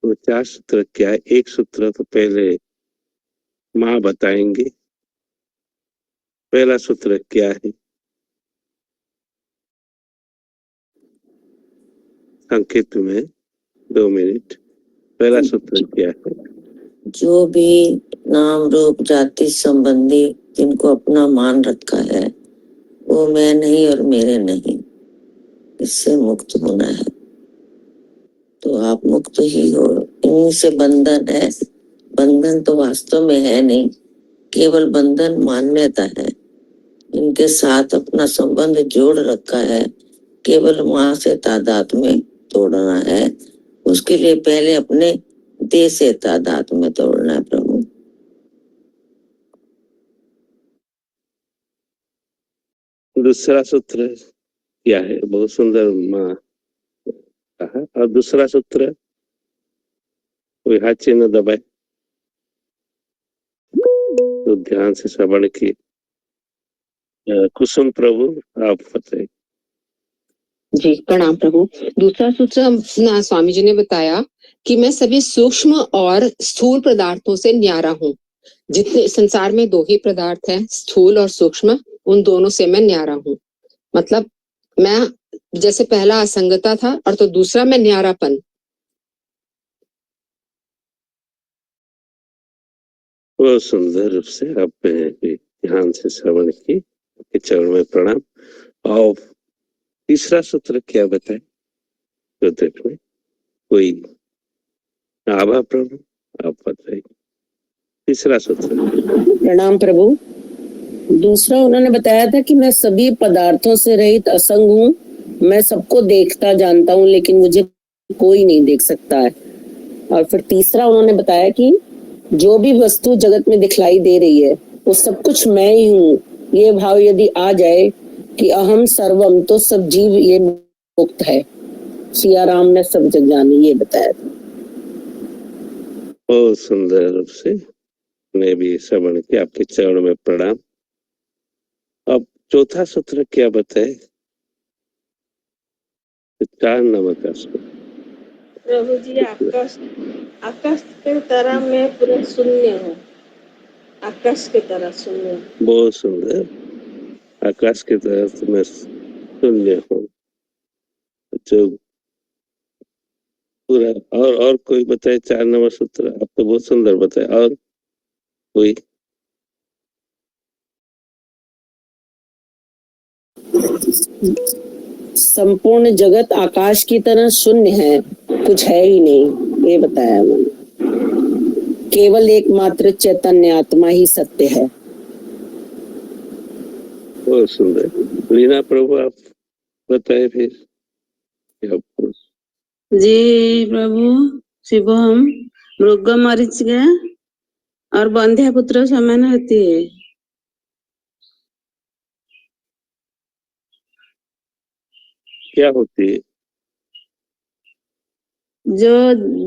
Speaker 2: वो 4 सूत्र क्या है? एक सूत्र तो पहले माँ बताएंगे। पहला सूत्र क्या है? संकेत में 2 मिनट। पहला सूत्र क्या है?
Speaker 5: जो भी नाम रूप जाति संबंधी जिनको अपना मान रखा है, वो मैं नहीं और मेरे नहीं, इससे मुक्त होना है। तो आप मुक्त ही हो। इन्हीं से बंधन है। बंधन तो वास्तव में है नहीं, केवल बंधन मान्यता है। इनके साथ अपना संबंध जोड़ रखा है, केवल मां से तादाद में तोड़ना है। उसके लिए पहले अपने देह से तादाद में तोड़ना है। प्रभु
Speaker 2: दूसरा सूत्र क्या है? बहुत सुंदर माँ कहा। और दूसरा सूत्र कोई हाथ चिन्ह दबाए तो ध्यान से श्रवण की। कुसुम प्रभु आप बताइए।
Speaker 6: जी प्रणाम प्रभु। दूसरा सूत्र ना स्वामी जी ने बताया कि मैं सभी सूक्ष्म और स्थूल पदार्थों से न्यारा हूँ। जितने संसार में दो ही पदार्थ हैं, स्थूल और सूक्ष्म, उन दोनों से मैं न्यारा हूँ। मतलब मैं जैसे पहला असंगता था और तो दूसरा मैं न्यारापन।
Speaker 2: बहुत सुंदर रूप से आपने ध्यान से श्रवण की, आपके चरण में प्रणाम। और तीसरा सूत्र क्या बताए गुरुदेव ने? कोई आभा प्रभु आप बताइए तीसरा सूत्र।
Speaker 7: प्रणाम प्रभु। दूसरा उन्होंने बताया था कि मैं सभी पदार्थों से रहित असंग हूँ, मैं सबको देखता जानता हूँ लेकिन मुझे कोई नहीं देख सकता है। और फिर तीसरा उन्होंने बताया कि जो भी वस्तु जगत में दिखलाई दे रही है वो सब कुछ मैं ही हूँ। ये भाव यदि आ जाए कि अहम सर्वम, तो सब जीव ये मुक्त है। सिया राम ने सब जग जानी, ये बताया था।
Speaker 2: बहुत सुंदर रूप से मैं भी श्रवण किया, आपके चरण में प्रणाम। अब चौथा सूत्र क्या बताए? 4 नंबर का सूत्र।
Speaker 8: प्रभु जी, आकाश के तरह मैं पूरा शून्य हूँ। आकाश के तरह शून्य।
Speaker 2: बहुत सुंदर। आकाश की तरह मैं शून्य हूँ जो पूरा। और कोई बताए 4 नंबर सूत्र? आप तो बहुत सुंदर बताए। और कोई?
Speaker 7: संपूर्ण जगत आकाश की तरह शून्य है, कुछ है ही नहीं, ये बताया उन्होंने। केवल एकमात्र चैतन्य आत्मा ही सत्य है।
Speaker 2: बहुत सुंदर। लीना प्रभु आप बताए फिर।
Speaker 8: जी प्रभु, शिवम मृग मरीचिका और बंध्या पुत्र समान होती है।
Speaker 2: क्या होती है?
Speaker 8: जो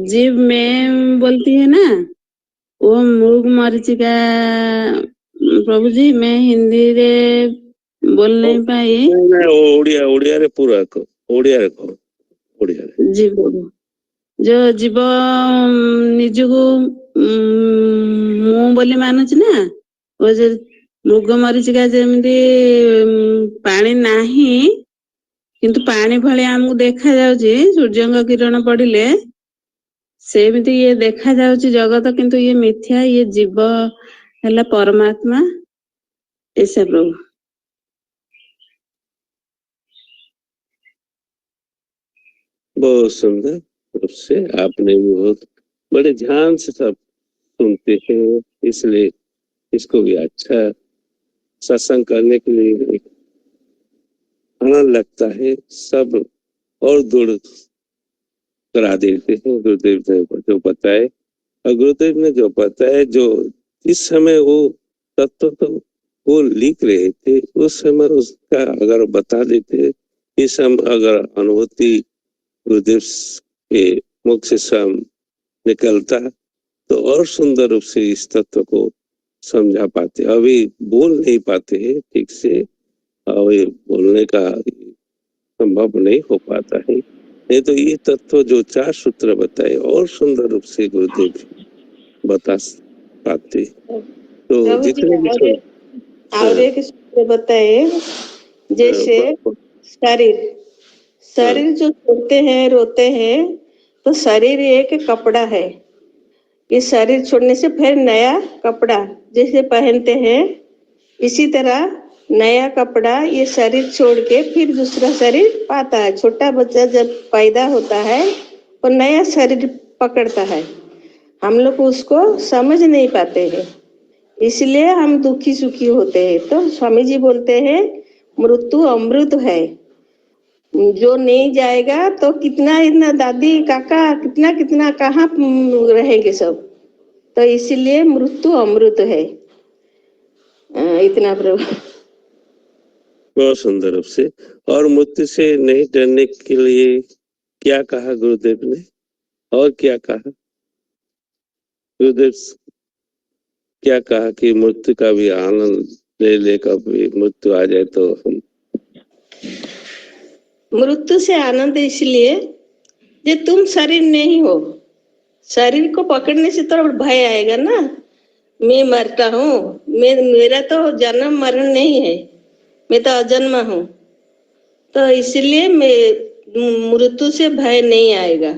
Speaker 8: जीव में बोलती है ना, वो मृग मरीचिका। प्रभु जी, मैं हिंदी रे बोल नहीं पाई।
Speaker 2: ओडिया ओडिया रे पूरा को ओडिया रे को ओडिया रे।
Speaker 8: जी प्रभु, जो जीव ନିଜକୁ ମୁଁ ବୋଲି ମାନୁଛି ନା, ଓ ଯେ ମୃଗ ମରୀଚିକା ଯେମିତି ପାଣି ନାହିଁ କିନ୍ତୁ ପାଣି ଭଳିଆ ଆମକୁ ଦେଖା ଯାଉଛି ସୂର୍ଯ୍ୟଙ୍କ କିରଣ ପଡିଲେ, ସେମିତି ଇଏ ଦେଖା ଯାଉଛି ଜଗତ, କିନ୍ତୁ ଇଏ ମିଥ୍ୟା, ଇଏ ଜୀବ ହେଲା परमात्मा। ऐसा प्रभु।
Speaker 2: बहुत सुंदर रूप से आपने भी बहुत बड़े ध्यान से सब सुनते हैं, इसलिए इसको भी अच्छा सत्संग करने के लिए आनंद लगता है। सब और दूर करा देते हैं गुरुदेव ने जो बताए। और गुरुदेव ने जो बताया, जो इस समय वो तत्व तो वो लिख रहे थे, उस समय उसका अगर बता देते, इस समय अगर अनुभूति गुरुदेव के मुख से सब निकलता तो और सुंदर रूप से इस तत्व को समझा पाते। अभी बोल नहीं पाते हैं ठीक से, अभी बोलने का संभव नहीं हो पाता है। नहीं तो ये तत्व जो 4 सूत्र बताए और सुंदर रूप से गुरुदेव बता पाते। तो जितने भी
Speaker 8: और एक सूत्र बताए, जैसे शरीर जो छोड़ते हैं, रोते हैं, तो शरीर एक कपड़ा है। ये शरीर छोड़ने से फिर नया कपड़ा जैसे पहनते हैं, इसी तरह नया कपड़ा ये शरीर छोड़ के फिर दूसरा शरीर पाता है। छोटा बच्चा जब पैदा होता है वो नया शरीर पकड़ता है, हम लोग उसको समझ नहीं पाते हैं, इसलिए हम दुखी सुखी होते हैं। तो स्वामी जी बोलते हैं मृत्यु अमृत है, जो नहीं जाएगा तो कितना इतना दादी काका कितना कितना कहाँ रहेंगे सब। तो इसीलिए मृत्यु अमृत है। इतना प्रभु।
Speaker 2: बहुत सुंदर रूप से। और मृत्यु से नहीं डरने के लिए क्या कहा गुरुदेव ने? और क्या कहा गुरुदेव? क्या कहा कि मृत्यु का भी आनंद ले ले, कभी मृत्यु आ जाए तो हम
Speaker 8: मृत्यु से आनंद इसलिए जे तुम शरीर नहीं हो। शरीर को पकड़ने से तो भय आएगा ना, मैं मरता हूँ, मेरा तो जन्म मरण नहीं है, मैं तो अजन्मा हूँ, तो इसलिए मैं मृत्यु से भय नहीं आएगा,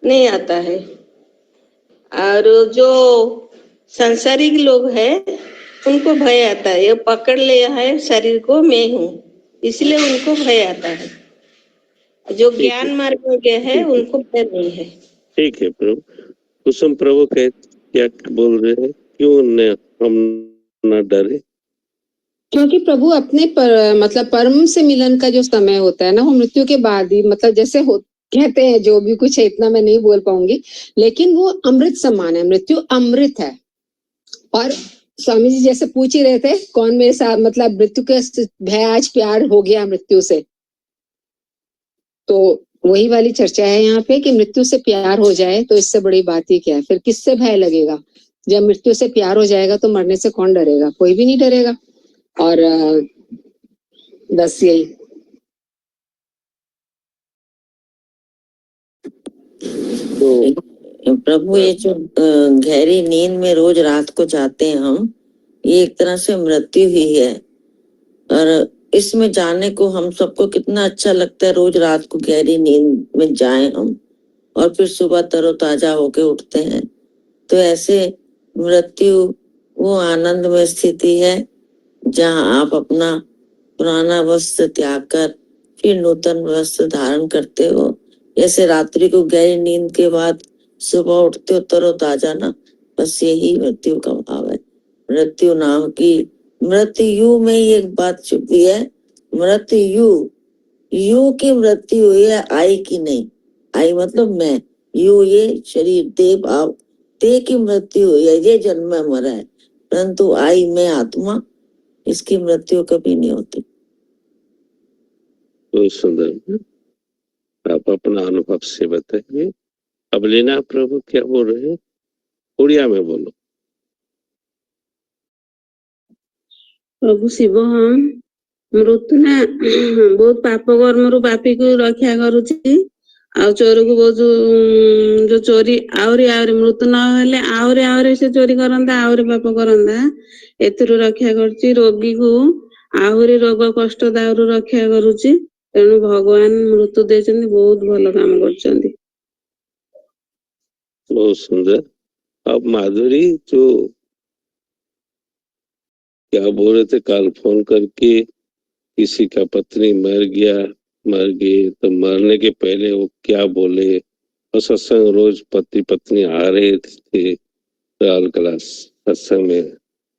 Speaker 8: नहीं आता है। और जो सांसारिक लोग हैं उनको भय आता है, ये पकड़ लिया है शरीर को मैं हूँ, इसलिए उनको भय आता है। जो ज्ञान मार्ग में गए हैं उनको भय नहीं है।
Speaker 2: ठीक है प्रभु। कुसुम प्रभु क्या बोल रहे हैं, क्यों हम न डरे?
Speaker 6: क्योंकि प्रभु अपने मतलब परम से मिलन का जो समय होता है ना, वो मृत्यु के बाद ही, मतलब जैसे कहते हैं जो भी कुछ है, इतना मैं नहीं बोल पाऊंगी, लेकिन वो अमृत समान है, मृत्यु अमृत है। और स्वामी जी जैसे पूछ ही रहे थे, कौन मेरे साथ, मतलब मृत्यु के भय आज प्यार हो गया मृत्यु से, तो वही वाली चर्चा है यहाँ पे कि मृत्यु से प्यार हो जाए तो इससे बड़ी बात ही क्या है, फिर किससे भय लगेगा? जब मृत्यु से प्यार हो जाएगा तो मरने से कौन डरेगा? कोई भी नहीं डरेगा। और बस यही।
Speaker 5: तो प्रभु ये जो गहरी नींद में रोज रात को जाते हैं हम, ये एक तरह से मृत्यु ही है। और इसमें जाने को हम सबको कितना अच्छा लगता है, रोज रात को गहरी नींद में जाएं हम और फिर सुबह तरोताजा होके उठते हैं। तो ऐसे मृत्यु वो आनंद में स्थिति है जहां आप अपना पुराना वस्त्र त्याग कर फिर नूतन वस्त्र धारण करते हो। जैसे रात्रि को गहरी नींद के बाद सुबह उठते हो तरोताजा ना, बस यही मृत्यु का भाव है। मृत्यु नाम की, मृत्यु में एक बात छुपी है, मृत्यु यू की मृत्यु हुई है, आई की नहीं। आई मतलब मैं, यू ये शरीर देह भाव, देह की मृत्यु हुई है, ये जन्म में मरा है, परंतु आई मैं आत्मा, इसकी मृत्यु कभी नहीं होती।
Speaker 2: बहुत सुंदर, आप अपना अनुभव से बताइए। अब लेना प्रभु क्या बोल रहे हैं, उड़िया में बोलो।
Speaker 9: प्रभु शिव मृत्यु ना बहुत पाप कर्म पापी को रक्षा करुची, आ चोर को बहुत जो चोरी आहरी मृत्यु न आहरी से चोरी करंदा, आहरी पाप करंदा, एथिरु रक्षा करुची। रोगी को आहरी रोग कष्ट दाउरु रक्षा करुची। तेणु भगवान मृत्यु देचंदी, बहुत भल काम करचंदी।
Speaker 2: बहुत सुंदर। अब माधुरी जो क्या बोल रहे थे, कल फोन करके किसी का पत्नी मर गई, तो मरने के पहले वो क्या बोले, और सत्संग रोज पति पत्नी आ रहे थे राल क्लास सत्संग में,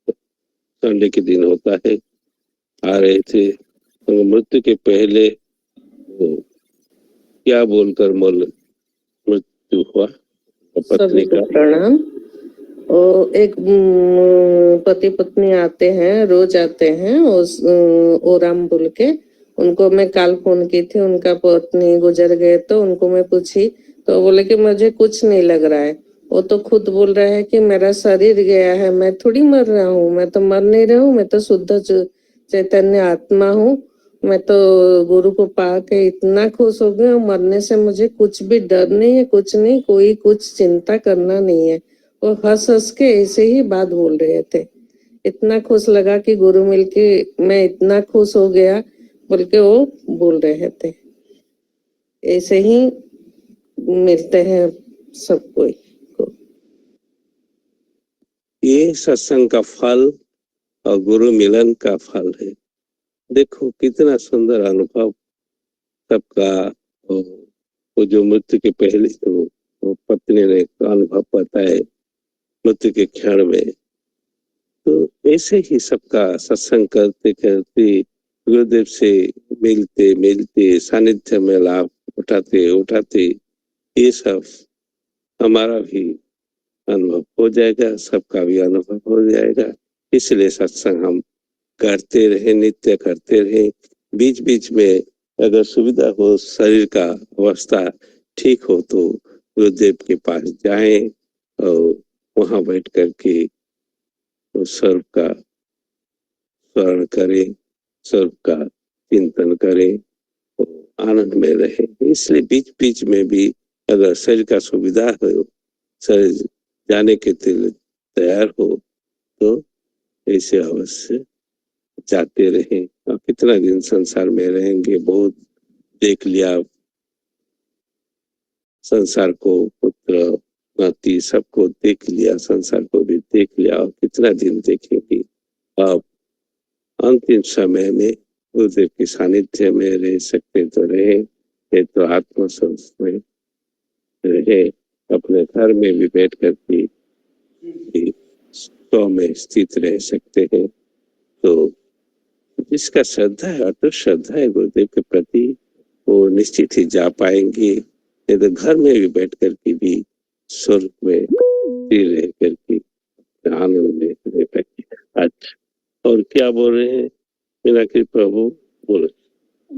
Speaker 2: संडे के दिन होता है, आ रहे थे, तो मृत्यु के पहले वो क्या बोलकर मृत्यु हुआ पत्नी का?
Speaker 9: प्रणाम। एक पति पत्नी आते हैं, रोज आते हैं, ओराम बोल के, उनको मैं कल फोन की थी, उनका पत्नी गुजर गए, तो उनको मैं पूछी तो बोले कि मुझे कुछ नहीं लग रहा है। वो तो खुद बोल रहे हैं कि मेरा शरीर गया है, मैं थोड़ी मर रहा हूँ, मैं तो मर नहीं रहा हूँ, मैं तो शुद्ध चैतन्य आत्मा हूँ। मैं तो गुरु को पा के इतना खुश हो गया, मरने से मुझे कुछ भी डर नहीं है, कुछ नहीं, कोई कुछ चिंता करना नहीं है। वो हंस हंस के ऐसे ही बात बोल रहे थे। इतना खुश लगा कि गुरु मिलके मैं इतना खुश हो गया बोल के वो बोल रहे थे। ऐसे ही मिलते हैं सब कोई को।
Speaker 2: ये सत्संग का फल और गुरु मिलन का फल है। देखो कितना सुंदर अनुभव सबका। वो जो मृत्यु के पहले वो पत्नी ने अनुभव बताए मृत्यु के क्षण में, तो ऐसे ही सबका सत्संग करते करते गुरुदेव से मिलते मिलते सानिध्य में लाभ उठाते उठाते ये सब हमारा भी अनुभव हो जाएगा, सबका भी अनुभव हो जाएगा। इसलिए सत्संग हम करते रहे, नित्य करते रहे। बीच बीच में अगर सुविधा हो, शरीर का अवस्था ठीक हो, तो गुरुदेव के पास जाएं और वहां बैठ करके तो सर्व का स्मरण करें, सर्व का चिंतन करें, आनंद में रहे। इसलिए बीच बीच में भी अगर शरीर का सुविधा हो, शरीर जाने के तैयार हो तो ऐसे अवश्य जाते रहे। और कितना दिन संसार में रहेंगे, बहुत देख लिया संसार को, पुत्र नाती सबको देख लिया, संसार को भी देख लिया, और कितना दिन देखेंगे। अब अंतिम समय में गुरुदेव के सानिध्य में रह सकते तो रहे, ये तो आत्मस्वरूप में रहे, अपने घर में भी बैठ कर के स्व में स्थित रह सकते हैं। तो जिसका श्रद्धा है, अटूट श्रद्धा है गुरुदेव के प्रति, वो निश्चित ही जा पाएंगे। तो घर में भी बैठ कर के भी स्वर्ग में रह करके आनंद में रह पाएंगे। अच्छा, और क्या बोल रहे हैं मीनाक्षी प्रभु? बोलो।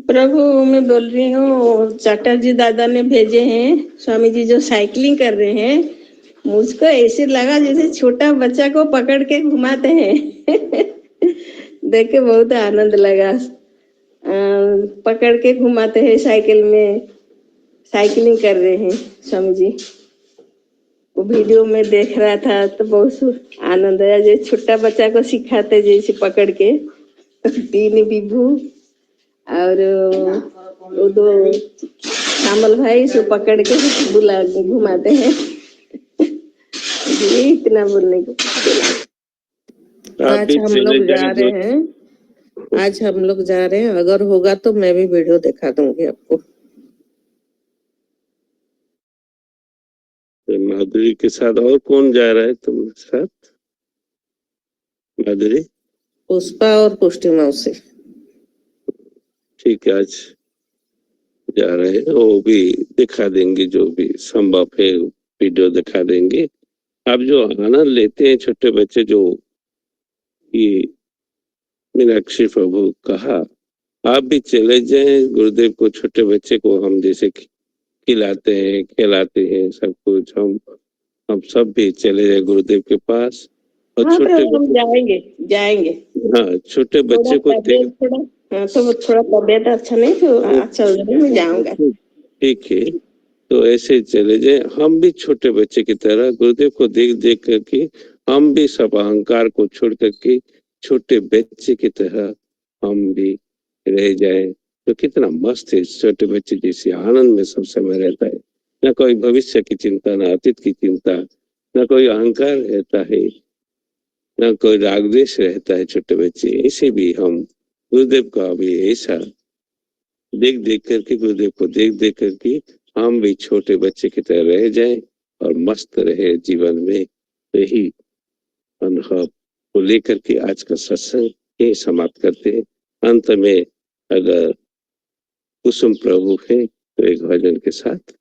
Speaker 8: प्रभु मैं बोल रही हूँ, चटर्जी दादा ने भेजे हैं स्वामी जी जो साइकिलिंग कर रहे हैं, मुझको ऐसे लगा जैसे छोटा बच्चा को पकड़ के घुमाते हैं। देख के बहुत आनंद लगा। पकड़ के घुमाते हैं साइकिल में, साइकिलिंग कर रहे हैं स्वामी जी। वो वीडियो में देख रहा था तो बहुत आनंद आया, जैसे छोटा बच्चा को सिखाते जैसे पकड़ के। 3 विभू और वो 2 श्यामल भाई से पकड़ के बुला घुमाते हैं। ये इतना बोलने को।
Speaker 9: आज हम लोग जा रहे हैं, अगर होगा तो मैं भी वीडियो दिखा दूंगी आपको।
Speaker 2: माधुरी के साथ और कौन जा रहा है तुम्हारे साथ? माधुरी,
Speaker 9: पुष्पा और पुष्टि मौसी।
Speaker 2: ठीक है, आज जा रहे हैं, वो भी दिखा देंगे, जो भी संभव है वीडियो दिखा देंगे। आप जो आनंद लेते हैं छोटे बच्चे, जो ये मीनाक्षी प्रभु कहा, आप भी चले जाएं गुरुदेव को, छोटे बच्चे को हम जैसे खिलाते हैं खिलाते हैं सब कुछ, हम सब भी चले जाए गुरुदेव के पास। और
Speaker 8: हाँ,
Speaker 2: छोटे
Speaker 8: हम जाएंगे।
Speaker 2: हाँ, छोटे बच्चे को
Speaker 8: थोड़ा तबियत अच्छा नहीं तो चल रही, मैं जाऊंगा।
Speaker 2: ठीक है, तो ऐसे चले जाए। हम भी छोटे बच्चे की तरह गुरुदेव को देख देख करके हम भी सब अहंकार को छोड़ करके छोटे बच्चे की तरह हम भी रह जाए। तो कितना मस्त है, छोटे बच्चे जैसे आनंद में सब समय रहता है, न कोई भविष्य की चिंता, न अतीत की चिंता, न कोई अहंकार रहता है, न कोई राग द्वेष रहता है। छोटे बच्चे ऐसे भी हम गुरुदेव का भी ऐसा देख देख करके, गुरुदेव को देख देख करके हम भी छोटे बच्चे की तरह रह जाएं और मस्त रहे जीवन में। यही अनुभव को लेकर के आज का सत्संग यही समाप्त करते हैं। अंत में अगर कुसुम प्रभु है तो एक भजन के साथ,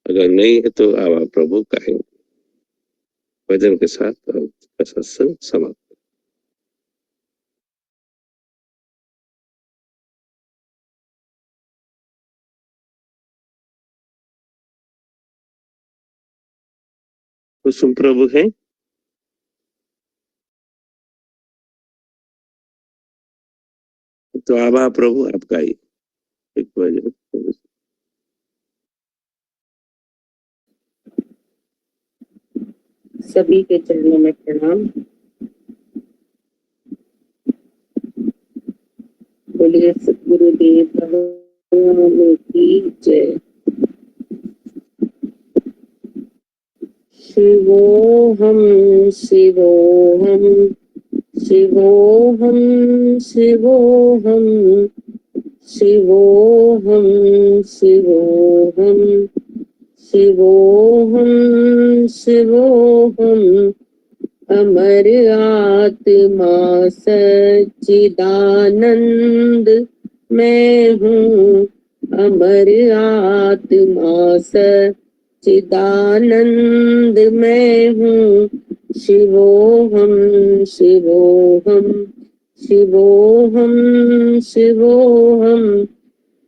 Speaker 2: अगर नहीं है तो आवा प्रभु कहेंगे, भजन के साथ सत्संग समाप्त। कुसुम प्रभु है तो आभा प्रभु आपका ही एक भजन।
Speaker 9: सभी के चरणों में प्रणाम। बोलिए सतगुरुदेव भगवान की जय। शिवोहम शिवोहम शिवोहम शिवोहम शिवोहम शिवोहम शिवोहम शिवोहम अमर आत्मा सच्चिदानंद मैं हूँ, अमर आत्मा सच्चिदानंद मैं हूँ। शिवोहम शिवोहम शिवोहम शिवोहम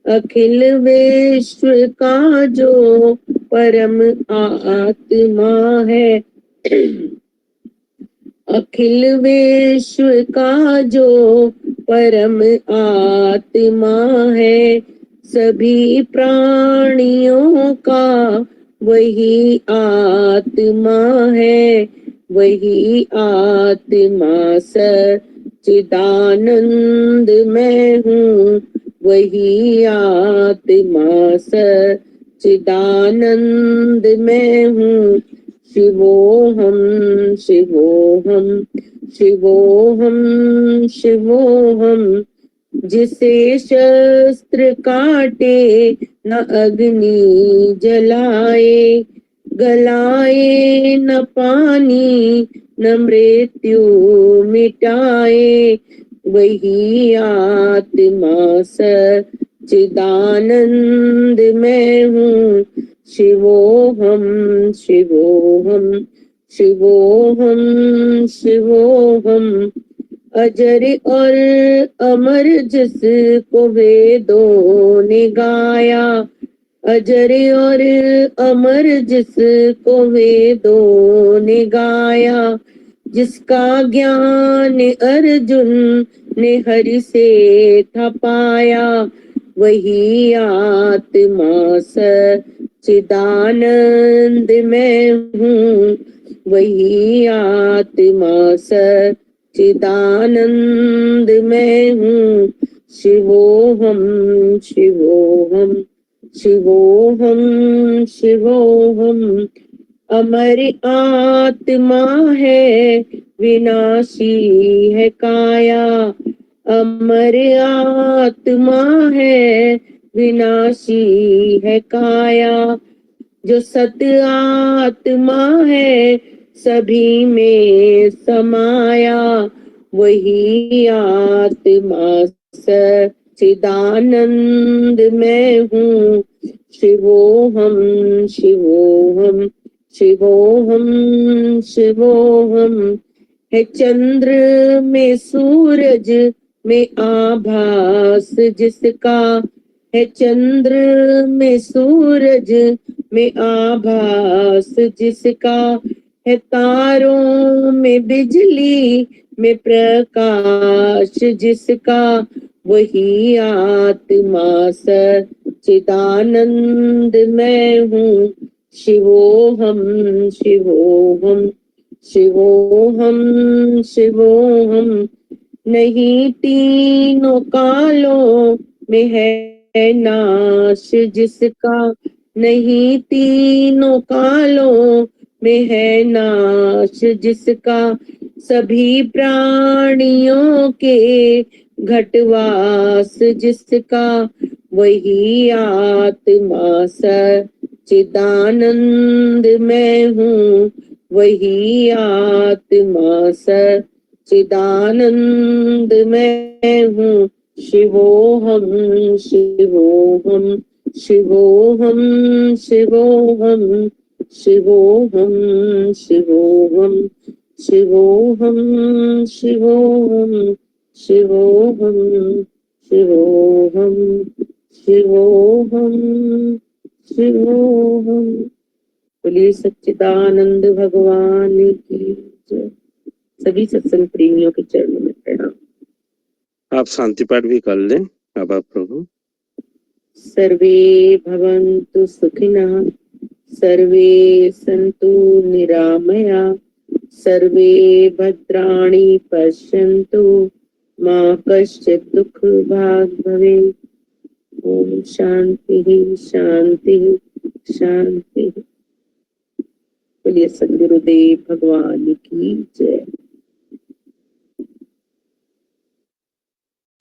Speaker 9: अखिल विश्व का जो परम आत्मा है, अखिल विश्व का जो
Speaker 7: परम आत्मा है सभी प्राणियों का, वही आत्मा है, वही आत्मा सच्चिदानंद मैं हूँ, वही आत्मा सच्चिदानंद मैं हूँ। शिवोहम शिवोहम शिवोहम शिवोहम। जिसे शस्त्र काटे न अग्नि जलाए, गलाए न पानी न मृत्यु मिटाए, वही आत्मा सच्चिदानंद मैं हूँ। शिवोहम शिवोहम शिवोहम शिवोहम। अजर और अमर जिसको वेदों ने गाया, अजर और अमर जिसको वेदों ने गाया, जिसका ज्ञान अर्जुन ने हरि से था पाया, वही आत्मा सच्चिदानंद मैं हूँ, वही आत्मा सच्चिदानंद मैं हूँ। शिवोहम शिवोहम शिवोहम शिवोहम। अमर आत्मा है विनाशी है काया, अमर आत्मा है विनाशी है काया, जो सत आत्मा है सभी में समाया, वही आत्मा सच्चिदानंद मैं हूँ। शिवोहम शिवोहम शिवोहम शिवोहम। है चंद्र में सूरज में आभास जिसका, है चंद्र में सूरज में आभास जिसका, है तारों में बिजली में प्रकाश जिसका, वही आत्मा सच्चिदानंद मैं हूँ। शिवोहम शिवोहम शिवोहम शिवोहम। नहीं तीनों कालों में है नाश जिसका, नहीं तीनों कालों में है नाश जिसका, सभी प्राणियों के घटवास जिसका, वही आत्मा सच्चिदानंद मैं हूँ, वही आत्मा सच्चिदानंद मैं हूँ। शिवोहम शिवोहम शिवोहम शिवोहम शिवोहम शिवोहम शिवोहम शिवोहम शिवोहम शिवोहम शिवोहम शिवोहम। बोलिए सच्चिदानंद भगवान की जय। सभी सत्संग प्रेमियों के चरणों में प्रणाम।
Speaker 2: आप शांति पाठ भी कर लें। अब आप प्रभु।
Speaker 7: सर्वे भवन्तु सुखिनः, सर्वे सन्तु निरामया, सर्वे भद्राणि पश्यन्तु, मा कश्चित् दुःखभाग् भवेत्। ओम शांति शांति शांति। बोलिए सद्गुरुदेव भगवान की जय।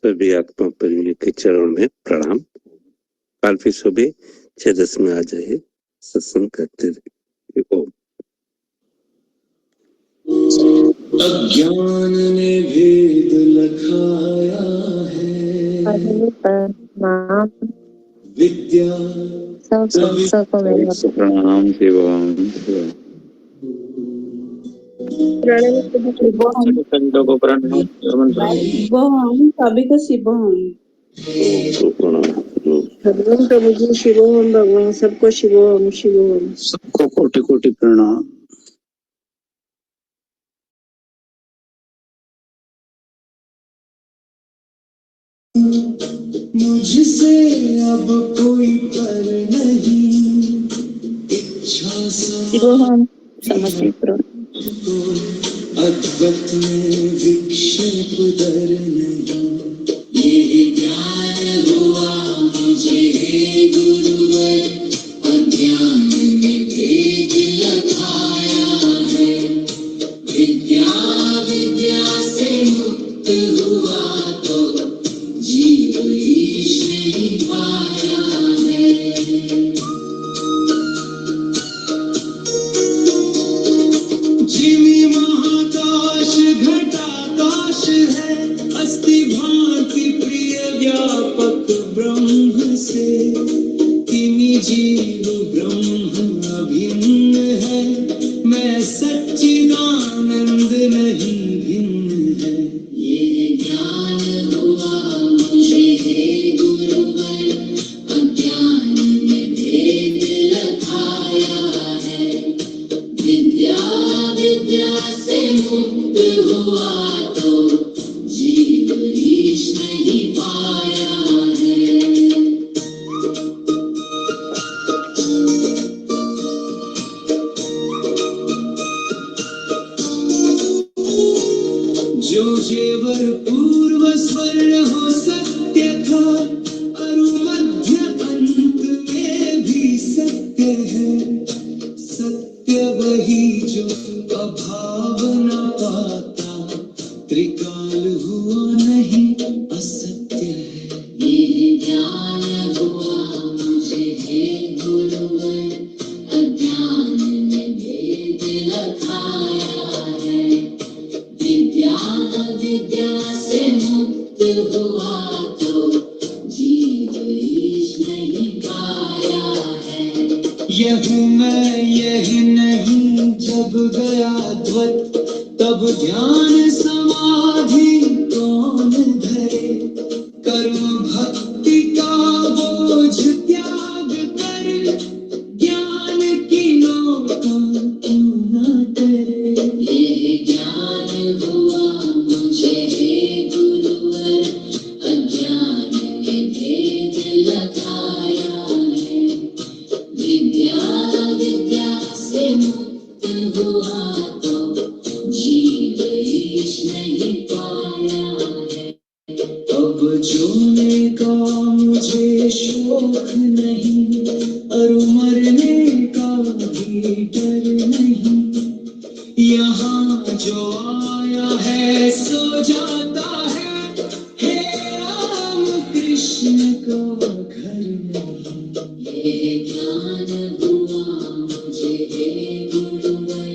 Speaker 2: सभी आत्मा प्रेमियों के चरणों में प्रणाम। कल फिर सुबह 6:10 में आ जाइए, सत्संग करते रहिए। ओम।
Speaker 10: अज्ञान ने भेद लखाया है, विद्या
Speaker 1: प्रणाम शिवम। संतों को प्रणाम।
Speaker 11: शिवोहम, सभी को शिवोहम।
Speaker 8: भगवान प्रभु जी शिवोहम, भगवान सबको शिवोहम शिवोहम।
Speaker 1: सबको कोटि कोटि प्रणाम।
Speaker 10: मुझसे अब कोई पर नहीं, इच्छा
Speaker 11: शिवोहम समर्पित
Speaker 10: अद्वैत में विक्षेप दर नहीं। ये ज्ञान हुआ मुझे हे गुरुवर, अज्ञान में भेद लखाया है। विद्या विद्या से मुक्त हुआ तो जीव ईश नहीं पाया है। जिमी महाकाश घटाकाश है, अस्थि भांति प्रिय व्यापक ब्रह्म से। तिमी जीव ब्रह्म अभिन्न है, मैं सच्चिदानंद नहीं भिन्न है। ये ज्ञान हुआ मुझे हे गुरुवर, अज्ञान में भेद लखाया है। विद्या विद्या से मुक्त हुआ तो जीव ईश नहीं पाया है। जो जेवर पूर्व स्वर हो सत्य था, अरु मध्य अंत में भी सत्य है। सत्य वही जो अभाव न पाता, त्रिकाल हुआ नहीं असत्य है। ये ज्ञान हुआ मुझे हे गुरुवर, अज्ञान में भेद लखाया है। विद्या विद्या से मुक्त हुआ तो जीव ईश नहीं पाया है। यह मैं यह नहीं जब गया ध्वत, तब ध्यान समाधि कौन धरे। कर्म भक्ति का बोझ त्याग कर, ज्ञान की नौका क्यों न डरे। ये ज्ञान हुआ मुझे हे गुरुवर, अज्ञान में भेद लखाया है। विद्या विद्या से मुक्त हुआ तो जीव ईश नहीं पाया है। अब जोने का मुझे शौक नहीं, और मरने का भी डर नहीं। यहाँ जो आया है सो जाता है, हे राम कृष्ण का घर नहीं। ये ज्ञान हुआ मुझे हे गुरुवर,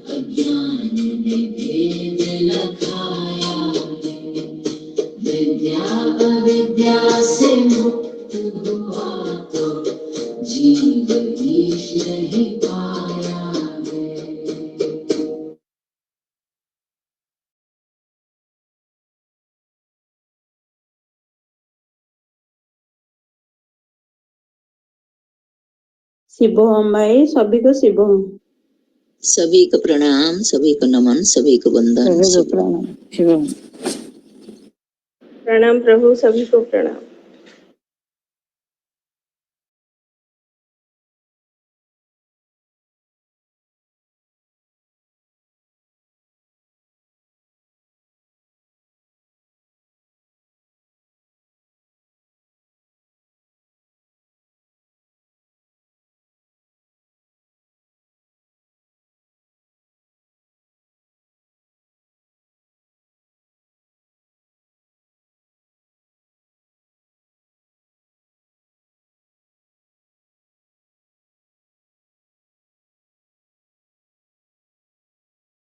Speaker 10: अज्ञान में भेद लखाया है। विद्या अविद्या से मुक्त हुआ तो जीव ईश नहीं पाया है।
Speaker 11: शिवोहम भाई, सभी को शिवोहम।
Speaker 5: सभी को प्रणाम, सभी को नमन, सभी को वंदन।
Speaker 7: प्रणाम शिवम।
Speaker 8: प्रणाम प्रभु, सभी को प्रणाम।